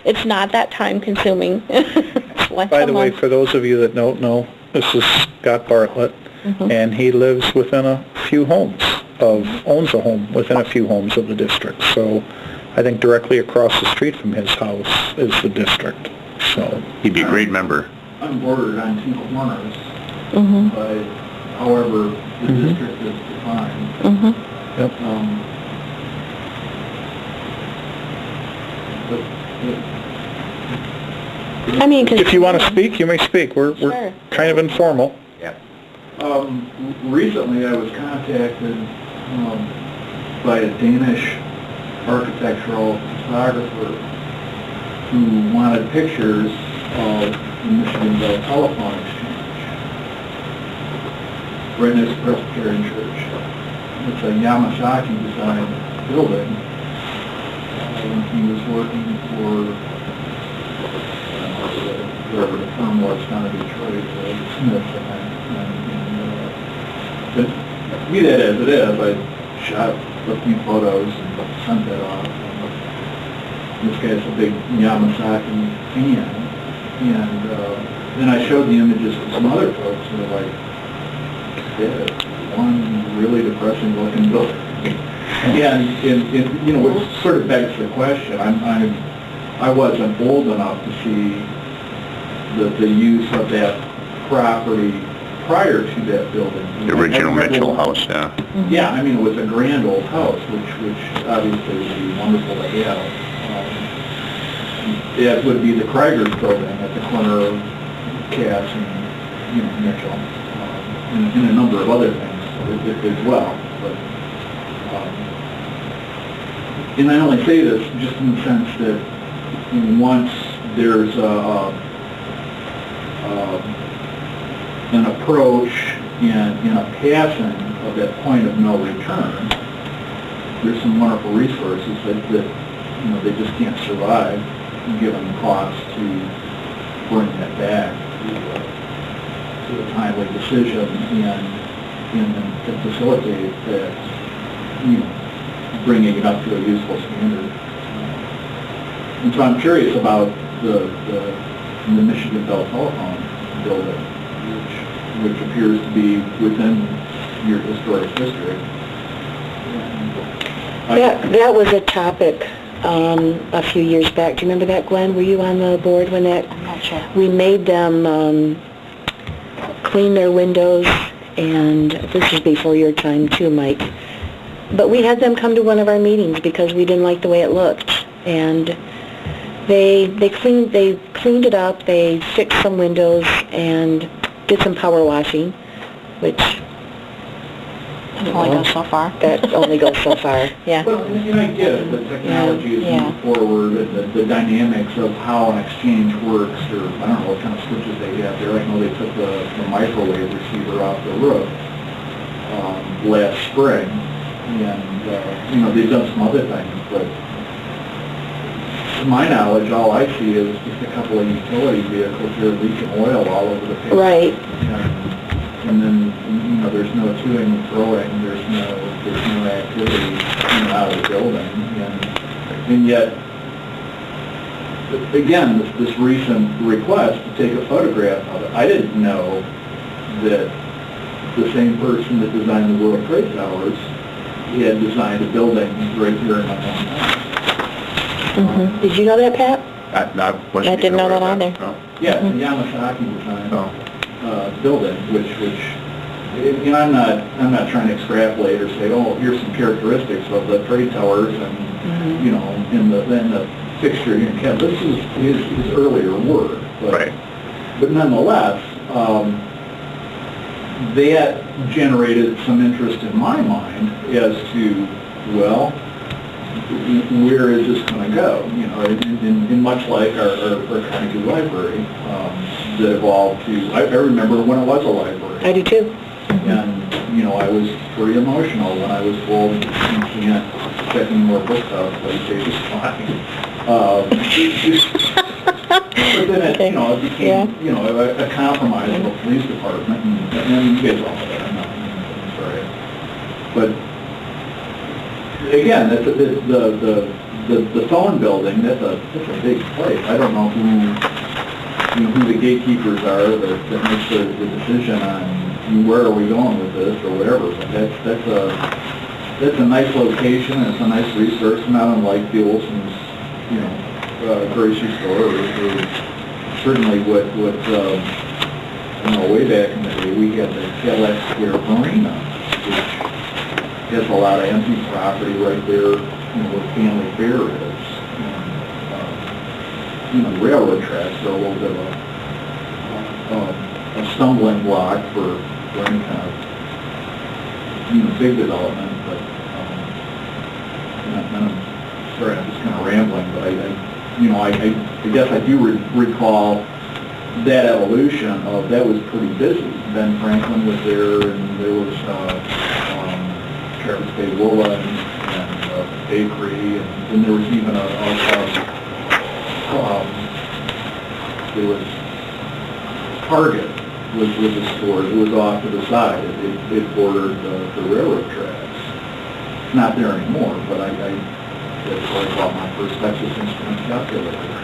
It's not that time consuming.
By the way, for those of you that don't know, this is Scott Bartlett, and he lives within a few homes owns a home within a few homes of the district. So I think directly across the street from his house is the district. So
He'd be a great member.
I'm bordered on 2 corners, but however the district is defined.
Yep.
I mean, 'cause
If you want to speak, you may speak. We're
Sure.
kind of informal.
Yeah.
Recently I was contacted by a Danish architectural photographer who wanted pictures of the Michiganville telephone exchange right next to Presbyterian Church. It's a Yamasaki designed building. He was working for whoever the firm was down in Detroit, Smith, but be that as it is, I shot a few photos and sent that off. And this guy's a big Yamasaki fan, and then I showed the images to some other folks, and they're like, yeah, one really depressing looking building. And you know, it sort of begs the question. I wasn't old enough to see the use of that property prior to that building.
The original Mitchell house, yeah.
Yeah, I mean, it was a grand old house, which obviously would be wonderful to have. That would be the Krieger's building at the corner of Cass and, you know, Mitchell, and a number of other things as well. But, and I only say this just in the sense that once there's an approach and a passing of that point of no return, there's some wonderful resources that you know, they just can't survive given the cost to bring that back to a timely decision and to facilitate that, you know, bringing it up to a useful standard. And so I'm curious about the Michiganville telephone building, which appears to be within your historic district.
That was a topic a few years back. Do you remember that, Glenn? Were you on the board when that?
I'm not sure.
We made them clean their windows, and this was before your time too, Mike. But we had them come to one of our meetings because we didn't like the way it looked, and they cleaned it up. They fixed some windows and did some power washing, which
Only goes so far.
That only goes so far.
Yeah.
Well, and I get it, the technology is moving forward, and the dynamics of how an exchange works, or I don't know what kind of switches they have there. I know they took the microwave receiver off the roof last spring, and, they've done some other things, but to my knowledge, all I see is just a couple of utility vehicles here leaking oil all over the place.
Right.
And then, there's no toing and throwing, there's no activity in and out of the building, and yet, again, this recent request to take a photograph of it, I didn't know that the same person that designed the World Trade Towers, he had designed a building right here in my hometown.
Mm-hmm. Did you know that, Pat?
I
didn't know that either.
No.
Yeah, the Yamasaki design building, which I'm not trying to extrapolate or say, oh, here's some characteristics of the trade towers and in the fixture here. Yeah, this is his earlier work, but nonetheless, that generated some interest in my mind as to, well, where is this going to go? In much like our Carnegie Library that evolved to, I remember when it was a library.
I do too.
And, I was pretty emotional when I was told you can't check any more books out, play pages fine. But then it, it became, a compromise of the police department, and you guys all know that, I'm sorry. But again, the phone building, that's a big place. I don't know who the gatekeepers are that makes the decision on where are we going with this or whatever. But that's a nice location, and it's a nice resource, not unlike the Olson's, grocery store, or certainly what way back in the day, we had the Cadillac Square Marina, which has a lot of empty property right there, where Family Fair is. And, railroad tracks are a little bit of a stumbling block for any kind of, big development, but, I'm sorry, I'm just kind of rambling, but I guess I do recall that evolution of, that was pretty busy. Ben Franklin was there, and there was Travis Bay Woolen and bakery, and then there was even there was Target was a store. It was off to the side. It bordered the railroad tracks. It's not there anymore, but that's where I bought my first Texas Instruments calculator.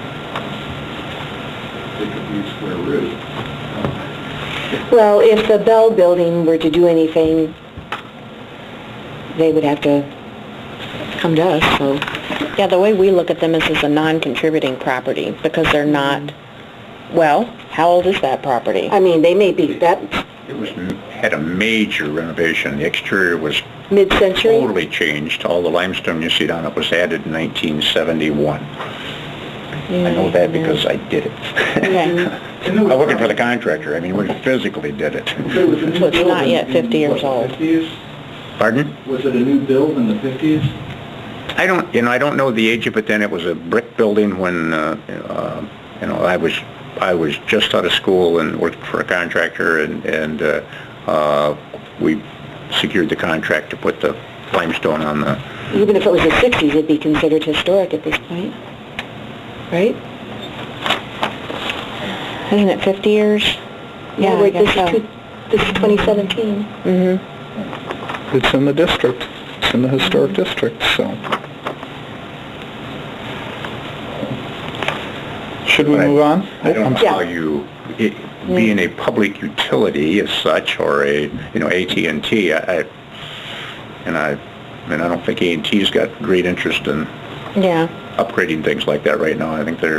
They could use square root.
Well, if the Bell Building were to do anything, they would have to come to us, so.
Yeah, the way we look at them is as a non-contributing property, because they're not, well, how old is that property?
I mean, they may be that
It had a major renovation. The exterior was
mid-century.
totally changed. All the limestone you see down it was added in 1971. I know that because I did it.
Okay.
I wasn't for the contractor. I mean, we physically did it.
So it's not yet 50 years old.
50s?
Pardon?
Was it a new build in the 50s?
I don't know the age of it then. It was a brick building when, I was just out of school and worked for a contractor, and we secured the contract to put the limestone on the...
Even if it was the 60s, it'd be considered historic at this point, right?
Isn't it 50 years? Yeah,
wait,
I guess so.
This is 2017.
Mm-hmm.
It's in the district. It's in the historic district, so. Should we move on?
I don't know
Yeah.
how you, being a public utility as such, or a, AT&T, I don't think A&T's got great interest in
Yeah.
upgrading things like that right now. I think they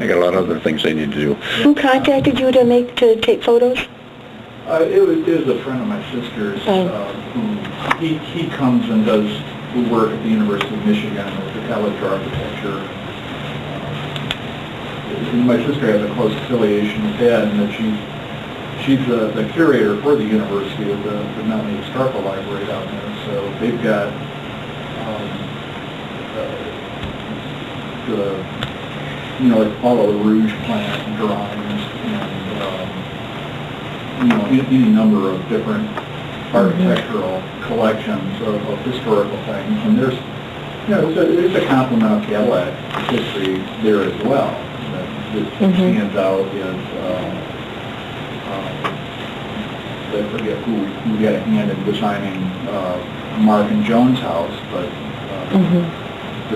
got a lot of other things they need to do.
Who contacted you to take photos?
It was a friend of my sister's, who, he comes and does work at the University of Michigan with the College of Architecture. My sister has a close affiliation with that, and that she's the curator for the University of the Mountain Historical Library down there. So they've got all of the Rouge plant drawings and any number of different architectural collections of historical things. And there's there's a complement of Cadillac history there as well. That stands out is I forget who had a hand in designing Mark and Jones' house, but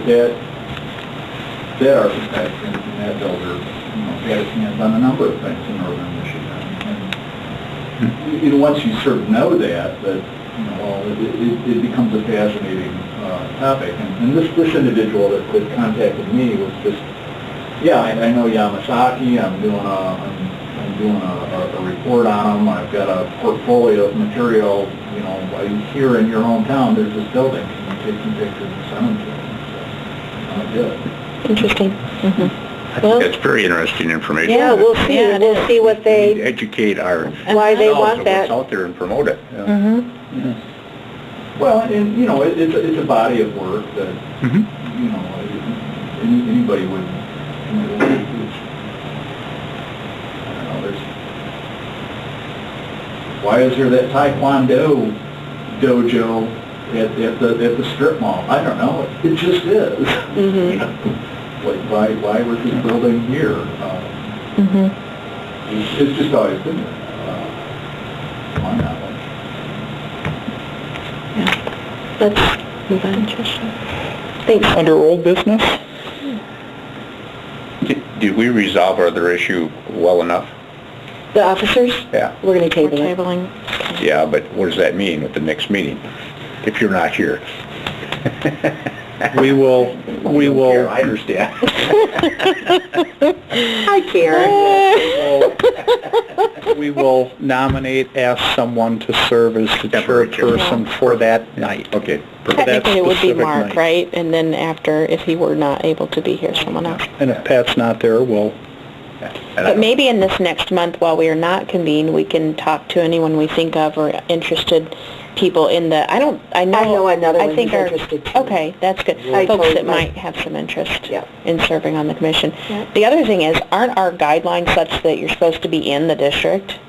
that architect and that builder, had his hands on a number of things in northern Michigan. And once you sort of know that it becomes a fascinating topic. And this individual that contacted me was just, I know Yamasaki. I'm doing a report on them. I've got a portfolio of material. Here in your hometown, there's this building. Can you take some pictures and send them to them? So I did.
Interesting.
I think that's very interesting information.
Yeah, we'll see.
Yeah, it
We'll
is.
see what they,
Educate our
why they want
what's
that.
out there and promote it.
Well, and it's a body of work that anybody would. Why is there that Taekwondo dojo at the strip mall? I don't know. It just is. Like why was this building here? It's just always been there. On that one.
Let's move on. Thanks.
Under old business?
Did we resolve our other issue well enough?
The officers?
Yeah.
We're going to table it.
Tabling.
Yeah, but what does that mean with the next meeting? If you're not here?
We will,
I understand.
Hi, Karen.
we will nominate, ask someone to serve as the
Temporary
chairperson for that night.
Okay.
For that
Technically, it would be
specific
Mark,
night.
right? And then after, if he were not able to be here, someone else.
And if Pat's not there, we'll,
But maybe in this next month, while we are not convened, we can talk to anyone we think of or interested people in the, I know
another one
think
who's
our-
interested, too.
Okay, that's good.
I
Folks
told
that
my-
might have some interest
Yeah.
in serving on the commission.
Yeah.
The other thing is, aren't our guidelines such that you're supposed to be in the district?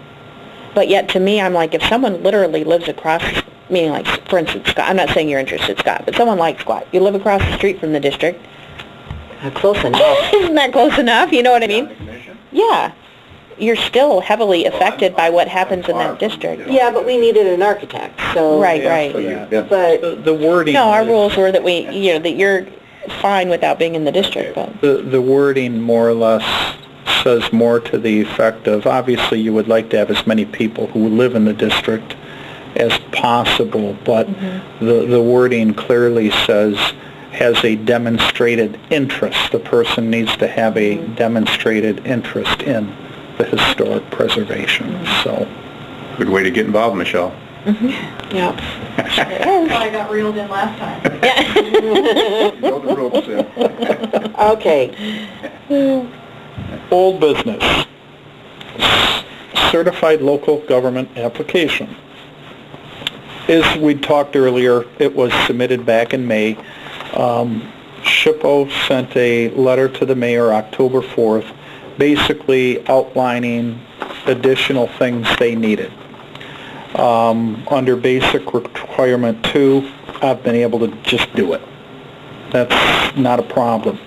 But yet, to me, I'm like, if someone literally lives across, meaning like, for instance, Scott, I'm not saying you're interested, Scott, but someone like Scott, you live across the street from the district.
Close enough.
Isn't that close enough? You know what I mean? Yeah. You're still heavily affected by what happens in that district.
Yeah, but we needed an architect, so.
Right,
So
right.
But
the wording.
No, our
is-
rules were that that you're fine without being in the district, but...
The wording more or less says more to the effect of, obviously you would like to have as many people who live in the district as possible, but the wording clearly says has a demonstrated interest. The person needs to have a demonstrated interest in the historic preservation, so.
Good way to get involved, Michelle.
Yeah.
I got reeled in last time.
You know the ropes, yeah.
okay.
Old business. Certified local government application. As we talked earlier, it was submitted back in May. SHPO sent a letter to the mayor October 4th, basically outlining additional things they needed. Under basic requirement 2, I've been able to just do it. That's not a problem.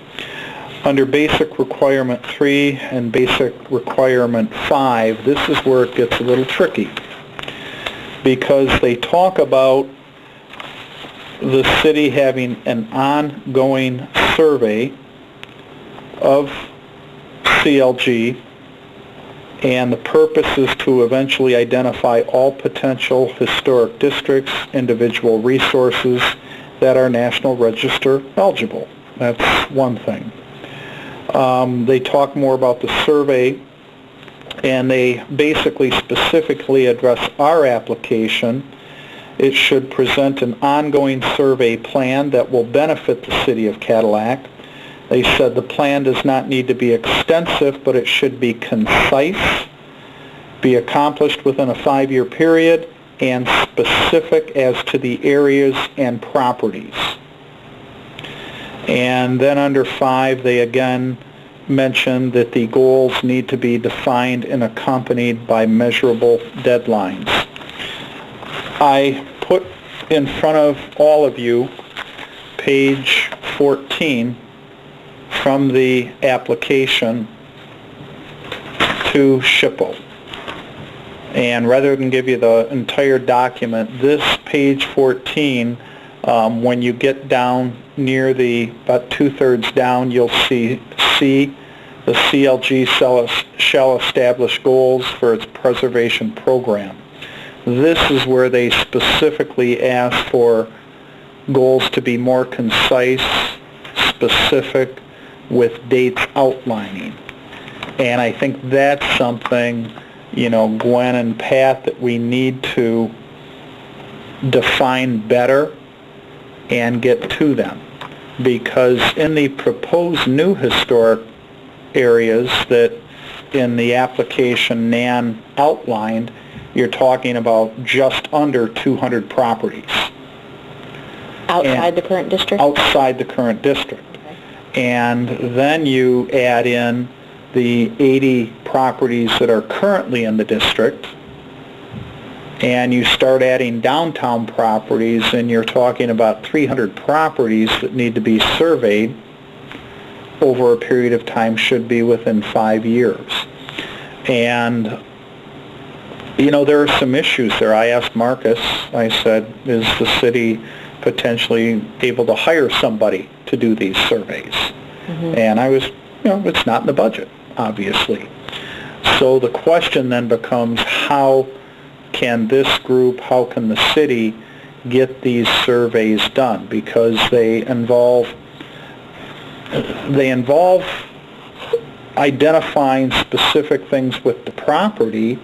Under basic requirement 3 and basic requirement 5, this is where it gets a little tricky, because they talk about the city having an ongoing survey of CLG, and the purpose is to eventually identify all potential historic districts, individual resources that are National Register eligible. That's one thing. They talk more about the survey, and they basically specifically address our application. It should present an ongoing survey plan that will benefit the city of Cadillac. They said the plan does not need to be extensive, but it should be concise be accomplished within a 5-year period, and specific as to the areas and properties. And then under 5, they again mention that the goals need to be defined and accompanied by measurable deadlines. I put in front of all of you page 14 from the application to SHPO. And rather than give you the entire document, this page 14, when you get down near the, about 2/3 down, you'll see C, the CLG shall establish goals for its preservation program. This is where they specifically ask for goals to be more concise, specific, with dates outlining. And I think that's something, you know, Gwen and Pat, that we need to define better and get to them. Because in the proposed new historic areas that in the application Nan outlined, you're talking about just under 200 properties.
Outside the current district?
Outside the current district.
Okay.
And then you add in the 80 properties that are currently in the district, and you start adding downtown properties, and you're talking about 300 properties that need to be surveyed over a period of time, should be within 5 years. And, you know, there are some issues there. I asked Marcus, I said, is the city potentially able to hire somebody to do these surveys? Mm-hmm. And I was, you know, it's not in the budget, obviously. So the question then becomes, how can this group, how can the city get these surveys done? Because they involve identifying specific things with the property,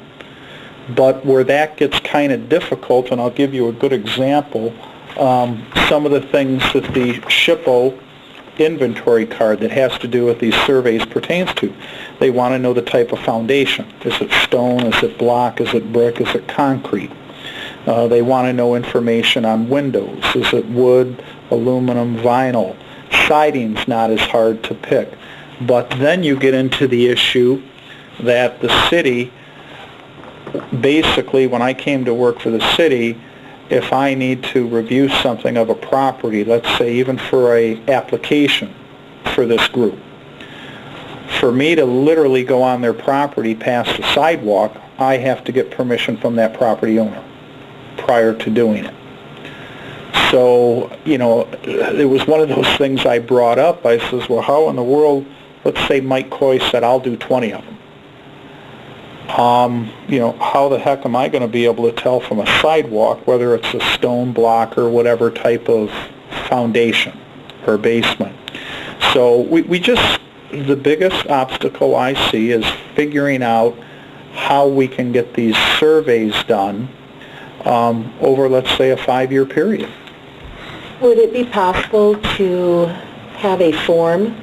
but where that gets kind of difficult, and I'll give you a good example, some of the things that the SHPO inventory card that has to do with these surveys pertains to. They want to know the type of foundation. Is it stone? Is it block? Is it brick? Is it concrete? They want to know information on windows. Is it wood, aluminum, vinyl? Siding's not as hard to pick. But then you get into the issue that the city, basically, when I came to work for the city, if I need to review something of a property, let's say even for a application for this group, for me to literally go on their property past the sidewalk, I have to get permission from that property owner prior to doing it. So, you know, it was one of those things I brought up. I says, well, how in the world, let's say Mike Coy said, I'll do 20 of them. You know, how the heck am I going to be able to tell from a sidewalk whether it's a stone block or whatever type of foundation or basement? So we just, the biggest obstacle I see is figuring out how we can get these surveys done over, let's say, a 5-year period.
Would it be possible to have a form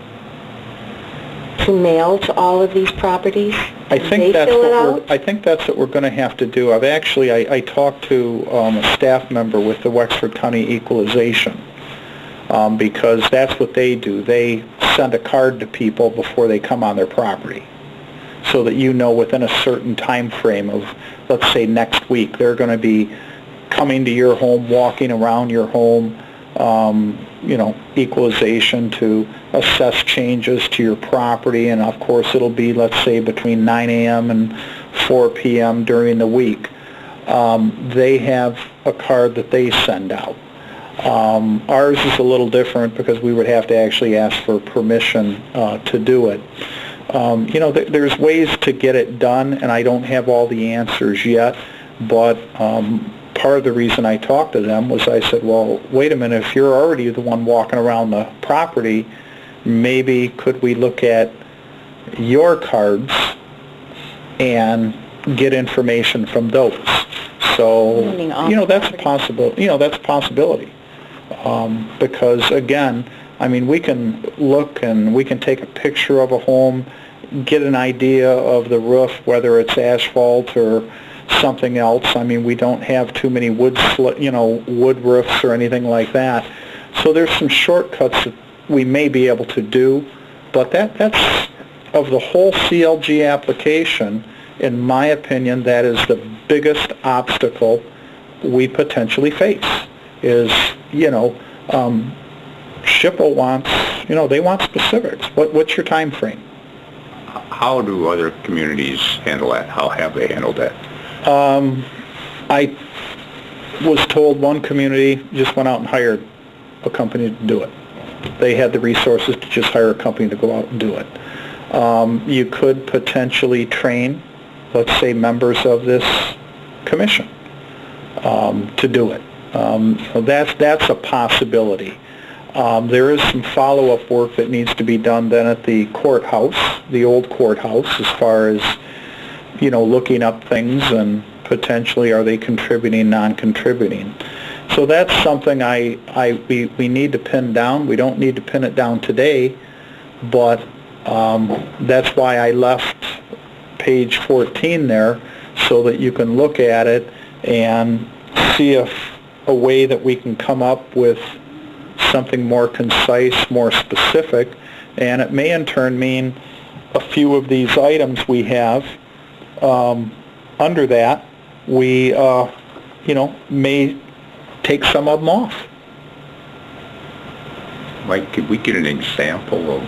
to mail to all of these properties?
I think that's what we're going to have to do. I've actually, I talked to a staff member with the Wexford County Equalization because that's what they do. They send a card to people before they come on their property, so that you know within a certain time frame of, let's say, next week, they're going to be coming to your home, walking around your home, you know, equalization to assess changes to your property, and of course it'll be, let's say, between 9 a.m. and 4 p.m. during the week. They have a card that they send out. Ours is a little different because we would have to actually ask for permission to do it. You know, there's ways to get it done, and I don't have all the answers yet, but part of the reason I talked to them was I said, well, wait a minute, if you're already the one walking around the property, maybe could we look at your cards and get information from those? So, you know, that's a possibility. You know, that's a possibility. Because again, I mean, we can look and we can take a picture of a home get an idea of the roof, whether it's asphalt or something else. I mean, we don't have too many wood roofs or anything like that. So there's some shortcuts that we may be able to do, but that's, of the whole CLG application, in my opinion, that is the biggest obstacle we potentially face, is, SHPO wants, they want specifics. What's your time frame?
How do other communities handle that? How have they handled that?
I was told one community just went out and hired a company to do it. They had the resources to just hire a company to go out and do it. You could potentially train, let's say, members of this commission to do it. So that's a possibility. There is some follow-up work that needs to be done then at the courthouse, the old courthouse, as far as, looking up things and potentially are they contributing, non-contributing. So that's something we need to pin down. We don't need to pin it down today, but that's why I left page 14 there, so that you can look at it and see if a way that we can come up with something more concise, more specific, and it may in turn mean a few of these items we have under that, we may take some of them off.
Mike, could we get an example of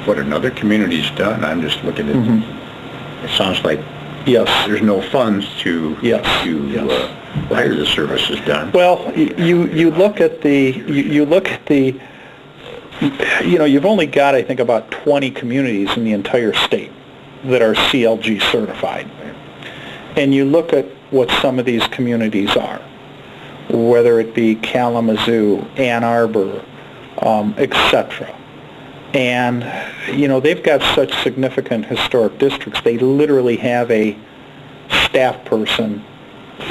what another community's done? I'm just looking at it. Sounds like
Yes.
there's no funds to
Yes.
hire the services done.
Well, you look at the you've only got, I think, about 20 communities in the entire state that are CLG certified. And you look at what some of these communities are, whether it be Kalamazoo, Ann Arbor, etc. And, they've got such significant historic districts, they literally have a staff person,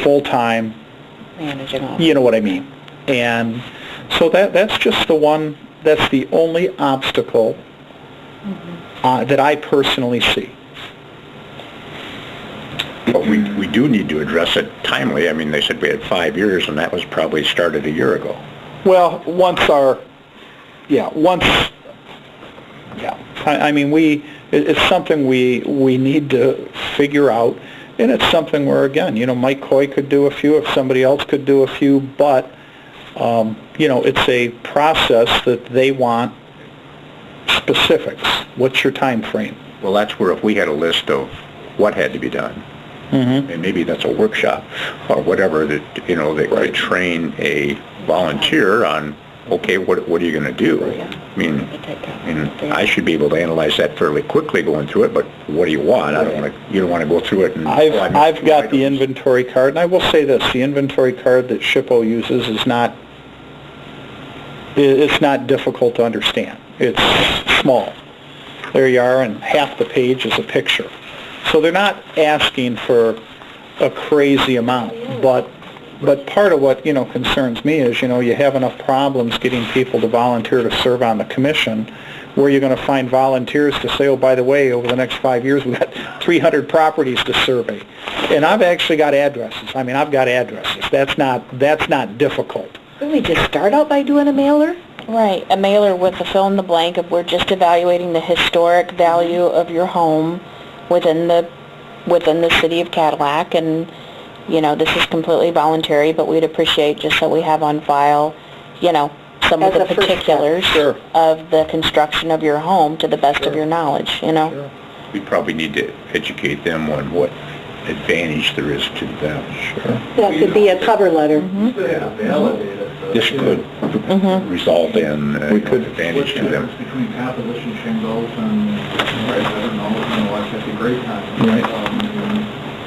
full-time,
Managing all.
you know what I mean. And so that's just that's the only obstacle that I personally see.
But we do need to address it timely. I mean, they said we had 5 years, and that was probably started a year ago.
Well, I mean, it's something we need to figure out, and it's something where, again, Mike Coy could do a few, if somebody else could do a few, but, it's a process that they want specifics. What's your time frame?
Well, that's where if we had a list of what had to be done, and maybe that's a workshop or whatever, that, they could train a volunteer on, okay, what are you going to do? I mean, I should be able to analyze that fairly quickly going through it, but what do you want? You don't want to go through it and...
I've got the inventory card, and I will say this, the inventory card that SHPO uses is not difficult to understand. It's small. There you are, and half the page is a picture. So they're not asking for a crazy amount, but part of what, concerns me is, you have enough problems getting people to volunteer to serve on the commission, where you're going to find volunteers to say, oh, by the way, over the next 5 years, we've got 300 properties to survey. And I've actually got addresses. I mean, I've got addresses. That's not difficult.
Couldn't we just start out by doing a mailer?
Right, a mailer with a fill in the blank of we're just evaluating the historic value of your home within the city of Cadillac, and this is completely voluntary, but we'd appreciate, just so we have on file, some of
As
the
a first step.
particulars
Sure.
of the construction of your home to the best of your knowledge,
Sure.
We probably need to educate them on what advantage there is to them.
Sure.
That could be a cover letter.
This could result in advantage to them.
Between composition shingles and, I don't know, that'd be a great time.
Right.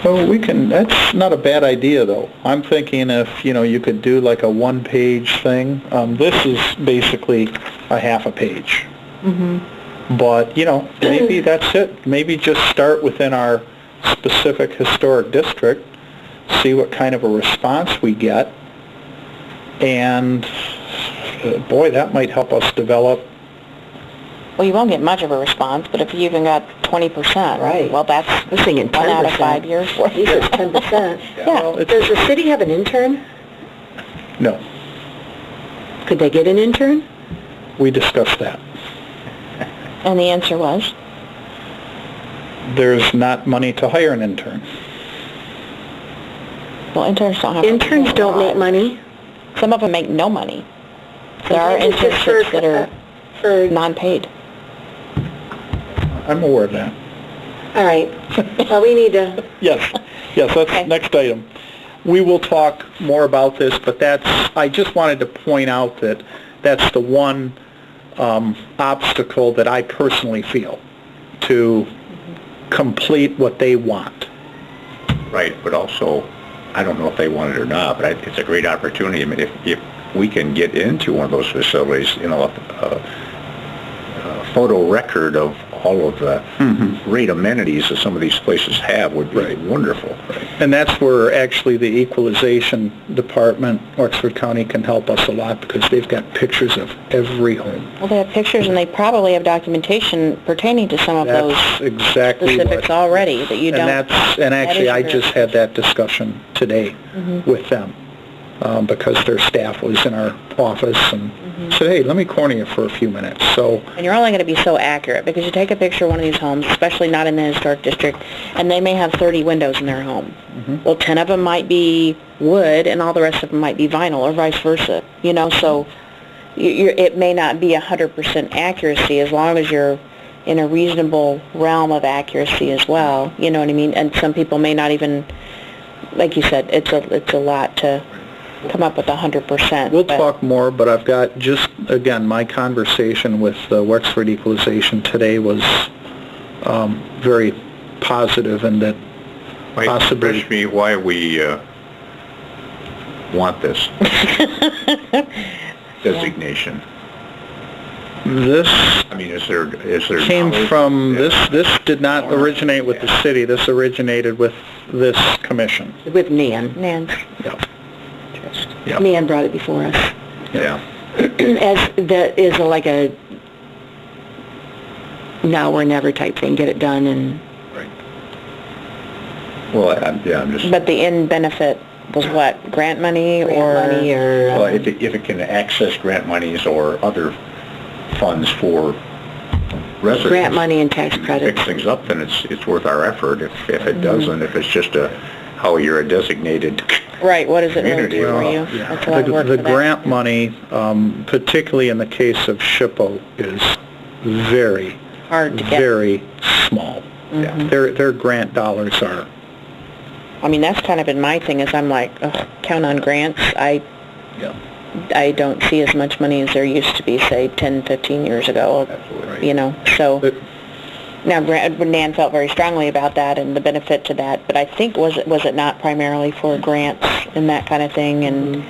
Well, that's not a bad idea, though. I'm thinking if, you could do like a one-page thing. This is basically a half a page. But, maybe that's it. Maybe just start within our specific historic district, see what kind of a response we get, and boy, that might help us develop
Well, you won't get much of a response, but if you even got 20%,
Right.
well, that's
We're thinking 10%.
1 out of 5 years worth.
These are 10%.
Yeah.
Does the city have an intern?
No,
Could they get an intern?
we discussed that.
And the answer was?
There's not money to hire an intern.
Well, interns don't have to
Interns
pay a
don't make
lot.
money.
Some of them make no money. There are
Sometimes it's just for-
internships that are
For,
non-paid.
I'm aware of that.
all right. Well, we need to,
Yes,
Okay.
that's next item. We will talk more about this, but I just wanted to point out that that's the one obstacle that I personally feel to complete what they want.
Right, but also, I don't know if they want it or not, but it's a great opportunity. I mean, if we can get into one of those facilities, you know, a photo record of all of the great amenities that some of these places have would be wonderful.
And that's where actually the equalization department, Oxford County, can help us a lot because they've got pictures of every home.
Well, they have pictures and they probably have documentation pertaining to some of those
That's exactly
specifics
what...
already that you don't...
And actually, I just had that discussion today with them because their staff was in our office and said, hey, let me corner you for a few minutes. So,
And you're only going to be so accurate because you take a picture of one of these homes, especially not in the historic district, and they may have 30 windows in their home. Well, 10 of them might be wood and all the rest of them might be vinyl or vice versa, you know, so it may not be 100% accuracy as long as you're in a reasonable realm of accuracy as well, you know what I mean? And some people may not even, like you said, it's a lot to come up with 100%.
we'll talk more, but I've got just, again, my conversation with Wexford Equalization today was very positive in that possibly...
Refresh me why we want this designation.
This
I mean, is there
came
knowledge?
from,
Yeah.
this did not originate with the city, this originated with this commission.
with Nan.
Nan,
Yeah.
Yeah.
Nan brought it before us.
Yeah.
As that is like a now or never type thing. Get it done and
Right. Well, I'm just...
but the end benefit was what, grant money or...
money or
Well, if it can access grant monies or other funds for residents...
grant money and tax
Fix
credits.
things up, then it's worth our effort. If it doesn't, if it's just how you're a designated...
Right, what does it really
Community,
do for
well,
you? That's a lot of work
The
for that.
grant money, particularly in the case of SHPO, is very,
Hard to get.
very small. Their grant dollars are...
I mean, that's kind of been my thing, is I'm like, ugh, count on grants. I don't see as much money as there used to be, say, 10, 15 years ago,
Absolutely.
you know, so...
But
Now, Nan felt very strongly about that and the benefit to that, but I think, was it not primarily for grants and that kind of thing? And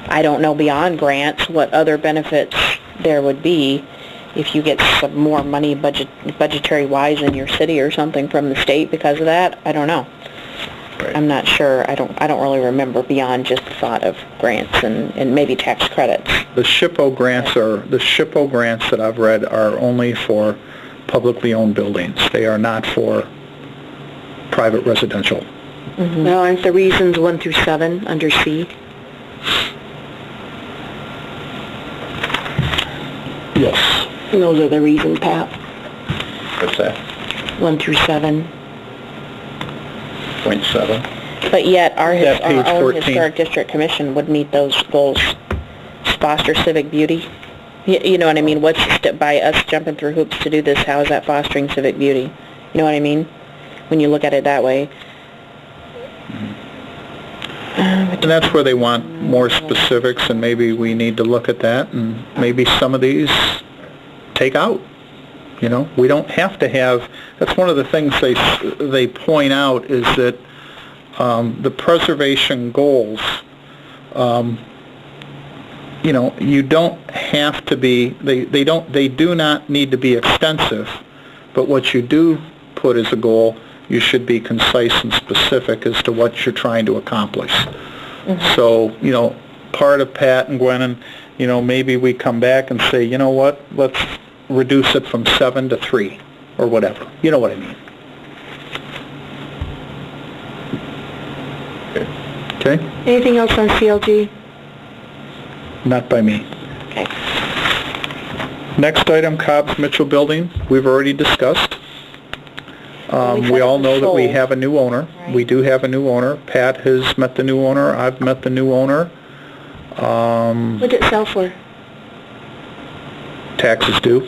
I don't know beyond grants what other benefits there would be if you get some more money budgetary-wise in your city or something from the state because of that. I don't know.
Right.
I'm not sure. I don't really remember beyond just the thought of grants and maybe tax credits.
the SHPO grants that I've read are only for publicly owned buildings. They are not for private residential.
Well, aren't the reasons 1 through 7 under C?
Yes.
And those are the reasons, Pat.
What's that?
1 through 7.
0.7?
But yet, our
That page
own
14.
Historic District Commission would meet those goals. Foster civic beauty. You know what I mean? By us jumping through hoops to do this, how is that fostering civic beauty? You know what I mean? When you look at it that way.
And that's where they want more specifics, and maybe we need to look at that, and maybe some of these take out. You know, we don't have to have, that's one of the things they point out is that the preservation goals, you know, you don't have to be, they do not need to be extensive, but what you do put as a goal, you should be concise and specific as to what you're trying to accomplish. So, you know, part of Pat and Gwen, and, you know, maybe we come back and say, you know what, let's reduce it from 7 to 3, or whatever. You know what I mean. Okay?
Anything else on CLG?
Not by me.
Okay.
Next item, Cobb's Mitchell Building, we've already discussed.
Well, we
We all
said it
know
was
that we
sold.
have a new owner.
Right.
We do have a new owner. Pat has met the new owner. I've met the new owner.
What did it sell for?
Taxes due.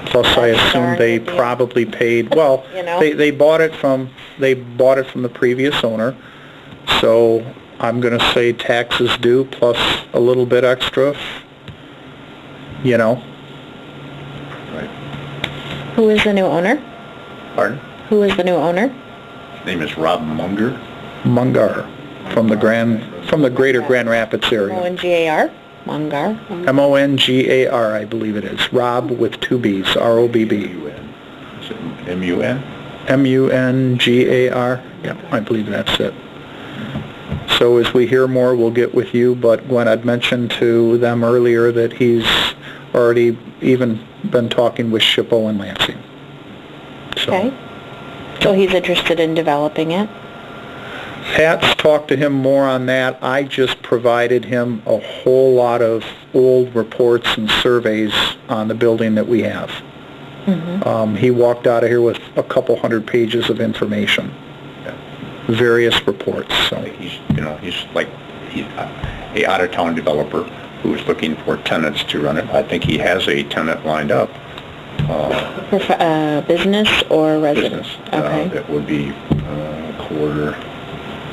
Plus, I
That's
assume
darn
they
good deal.
probably paid, well,
You know?
they bought it from the previous owner. So I'm gonna say taxes due plus a little bit extra, you know.
Right.
Who is the new owner?
Pardon?
Who is the new owner?
His name is Rob Munger.
Mungar, from the greater Grand Rapids area.
Mongar? Mongar?
Mongar, I believe it is. Rob with 2 B's, R-O-B-B.
M-U-N. Is it M-U-N?
M-U-N-G-A-R, yeah, I believe that's it. So as we hear more, we'll get with you, but Gwen had mentioned to them earlier that he's already even been talking with Shippo and Lansing. So,
Okay. So he's interested in developing it?
Pat's talked to him more on that. I just provided him a whole lot of old reports and surveys on the building that we have. He walked out of here with a couple hundred pages of information, various reports. So
He's like a out-of-town developer who's looking for tenants to run it. I think he has a tenant lined up.
Business or residence?
Business.
Okay.
That would be a quarter,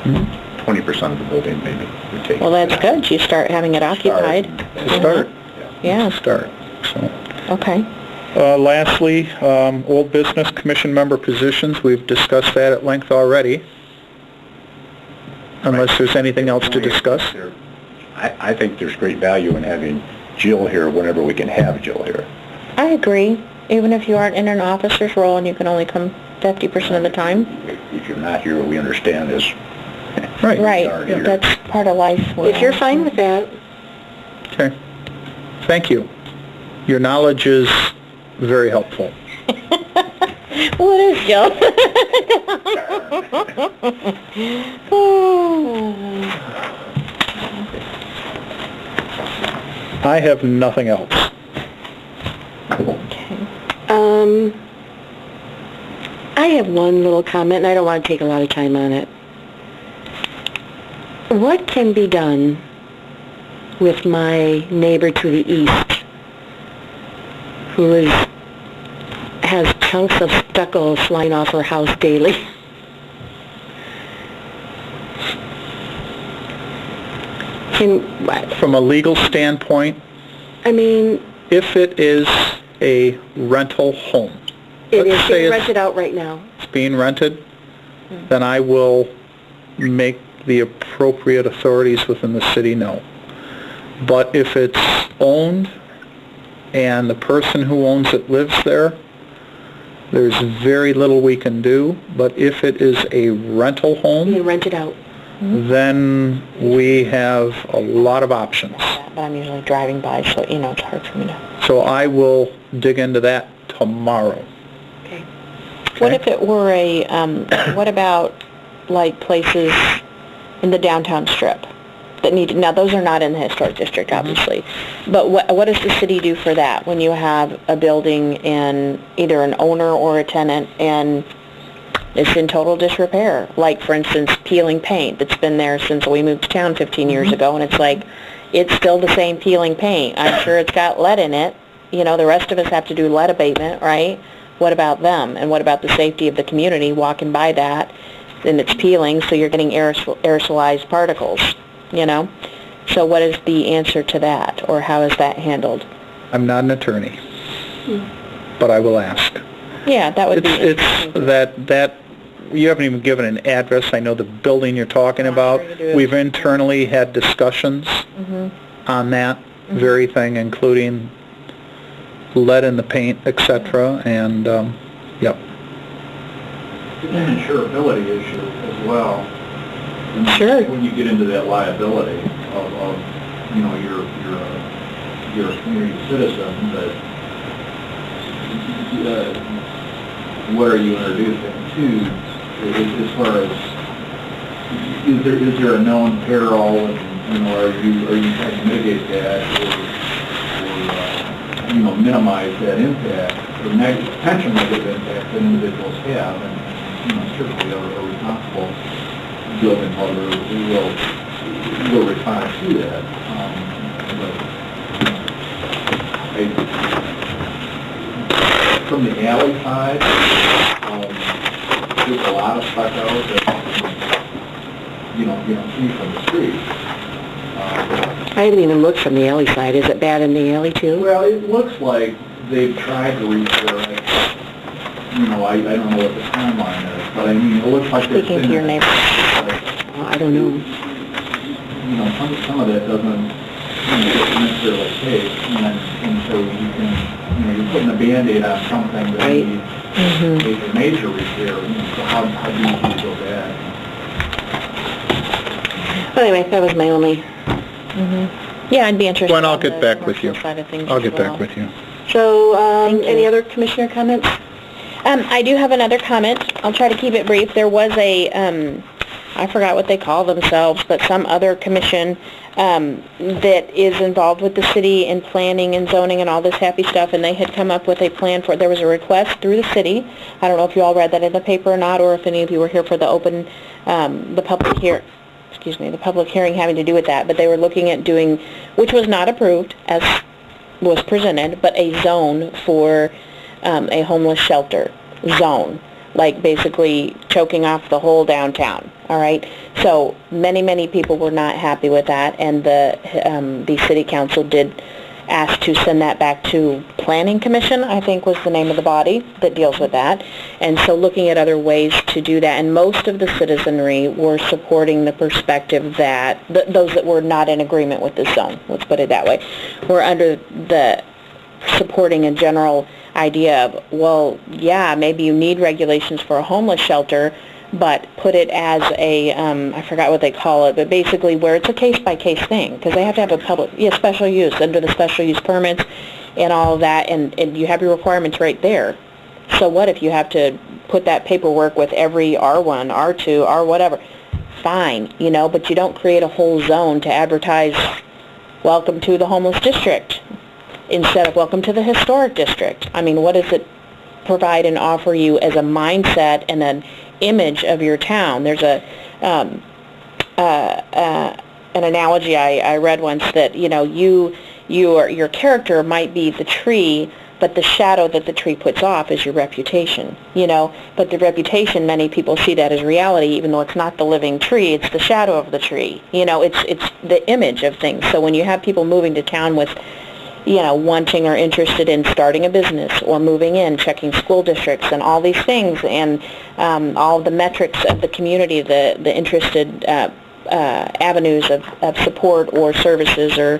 20% of the building maybe would take.
Well, that's good. You start having it occupied.
to start,
Yeah,
start. So.
okay.
Lastly, old business commission member positions. We've discussed that at length already. Unless there's anything else to discuss.
I think there's great value in having Jill here whenever we can have Jill here.
I agree. Even if you aren't in an officer's role and you can only come 50% of the time.
If you're not here, we understand this.
Right.
Right.
are here.
That's part of life.
If you're fine with that.
Okay. Thank you. Your knowledge is very helpful.
What is Jill?
I have nothing else.
I have one little comment, and I don't want to take a lot of time on it. What can be done with my neighbor to the east, who has chunks of stucco flying off her house daily?
From a legal standpoint,
I mean,
if it is a rental home,
it
let's
is
say
being rented out right now.
it's being rented, then I will make the appropriate authorities within the city know. But if it's owned and the person who owns it lives there, there's very little we can do. But if it is a rental home,
Being rented out.
then we have a lot of options.
But I'm usually driving by, so, it's hard for me to...
So I will dig into that tomorrow.
Okay.
What if it were what about, like, places in the downtown strip that need, now those are not in the historic district, obviously, but what does the city do for that when you have a building and either an owner or a tenant and it's in total disrepair? Like, for instance, peeling paint that's been there since we moved to town 15 years ago, and it's like, it's still the same peeling paint. I'm sure it's got lead in it. The rest of us have to do lead abatement, right? What about them? And what about the safety of the community walking by that? And it's peeling, so you're getting aerosolized particles, So what is the answer to that, or how is that handled?
I'm not an attorney, but I will ask.
Yeah, that would be
It's
interesting.
that you haven't even given an address. I know the building you're talking about.
sure you do.
We've internally had discussions on that very thing, including lead in the paint, etc. And yep.
It's an insurability issue as well. And
Sure.
When you get into that liability of your you're a community citizen, but what are you introducing to as far as, is there a known peril, and, are you trying to mitigate that, or minimize that impact, or potential negative impact that individuals have, and certainly a responsible building holder will respond to that. From the alley side, there's a lot of stuff out that you don't see from the street.
I haven't even looked from the alley side. Is it bad in the alley too?
Well, it looks like they've tried to repair it. I don't know what the timeline is, but I mean, it looks like
Speaking to your neighbor. I don't know.
Some of that doesn't necessarily take, and so you can, you're putting a Band-Aid on something that
Right.
needs major repair, so how do you go bad?
But anyway, that was my only... Yeah, I'd be interested.
Gwen, I'll
on
get
the
back with you.
commercial side of things
I'll
as
get
well.
back with you.
So,
Thank you.
any other commissioner comments?
I do have another comment. I'll try to keep it brief. There was a, I forgot what they call themselves, but some other commission that is involved with the city in planning and zoning and all this happy stuff, and they had come up with a plan for, there was a request through the city. I don't know if you all read that in the paper or not, or if any of you were here for the open, the public hearing having to do with that, but they were looking at doing, which was not approved as was presented, but a zone for a homeless shelter zone, like basically choking off the whole downtown, all right? So many people were not happy with that, and the city council did ask to send that back to Planning Commission, I think was the name of the body that deals with that. And so looking at other ways to do that, and most of the citizenry were supporting the perspective that, those that were not in agreement with this zone, let's put it that way, were under the supporting a general idea of, well, yeah, maybe you need regulations for a homeless shelter, but put it as a, I forgot what they call it, but basically where it's a case-by-case thing, because they have to have a special use, under the special use permits and all of that, and you have your requirements right there. So what if you have to put that paperwork with every R1, R2, R whatever? Fine, but you don't create a whole zone to advertise, welcome to the homeless district, instead of welcome to the historic district. I mean, what does it provide and offer you as a mindset and an image of your town? There's an analogy I read once that, your character might be the tree, but the shadow that the tree puts off is your reputation, but the reputation, many people see that as reality, even though it's not the living tree, it's the shadow of the tree, it's the image of things. So when you have people moving to town with wanting or interested in starting a business or moving in, checking school districts and all these things, and all the metrics of the community, the interested avenues of support or services or,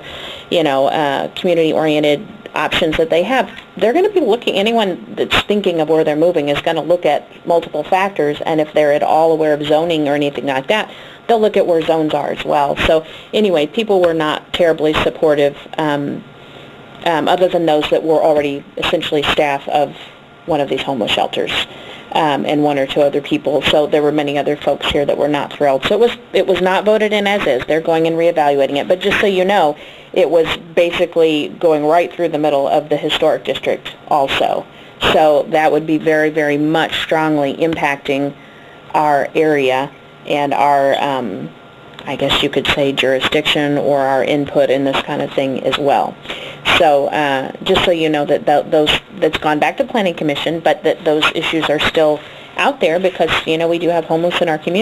community-oriented options that they have, they're going to be looking, anyone that's thinking of where they're moving is going to look at multiple factors, and if they're at all aware of zoning or anything like that, they'll look at where zones are as well. So anyway, people were not terribly supportive, other than those that were already essentially staff of one of these homeless shelters, and one or two other people. So there were many other folks here that were not thrilled. So it was not voted in as is. They're going and reevaluating it. But just so you know, it was basically going right through the middle of the historic district also. So that would be very, very much strongly impacting our area and our, I guess you could say, jurisdiction or our input in this kind of thing as well. So just so you know that that's gone back to Planning Commission, but that those issues are still out there because, we do have homeless in our community.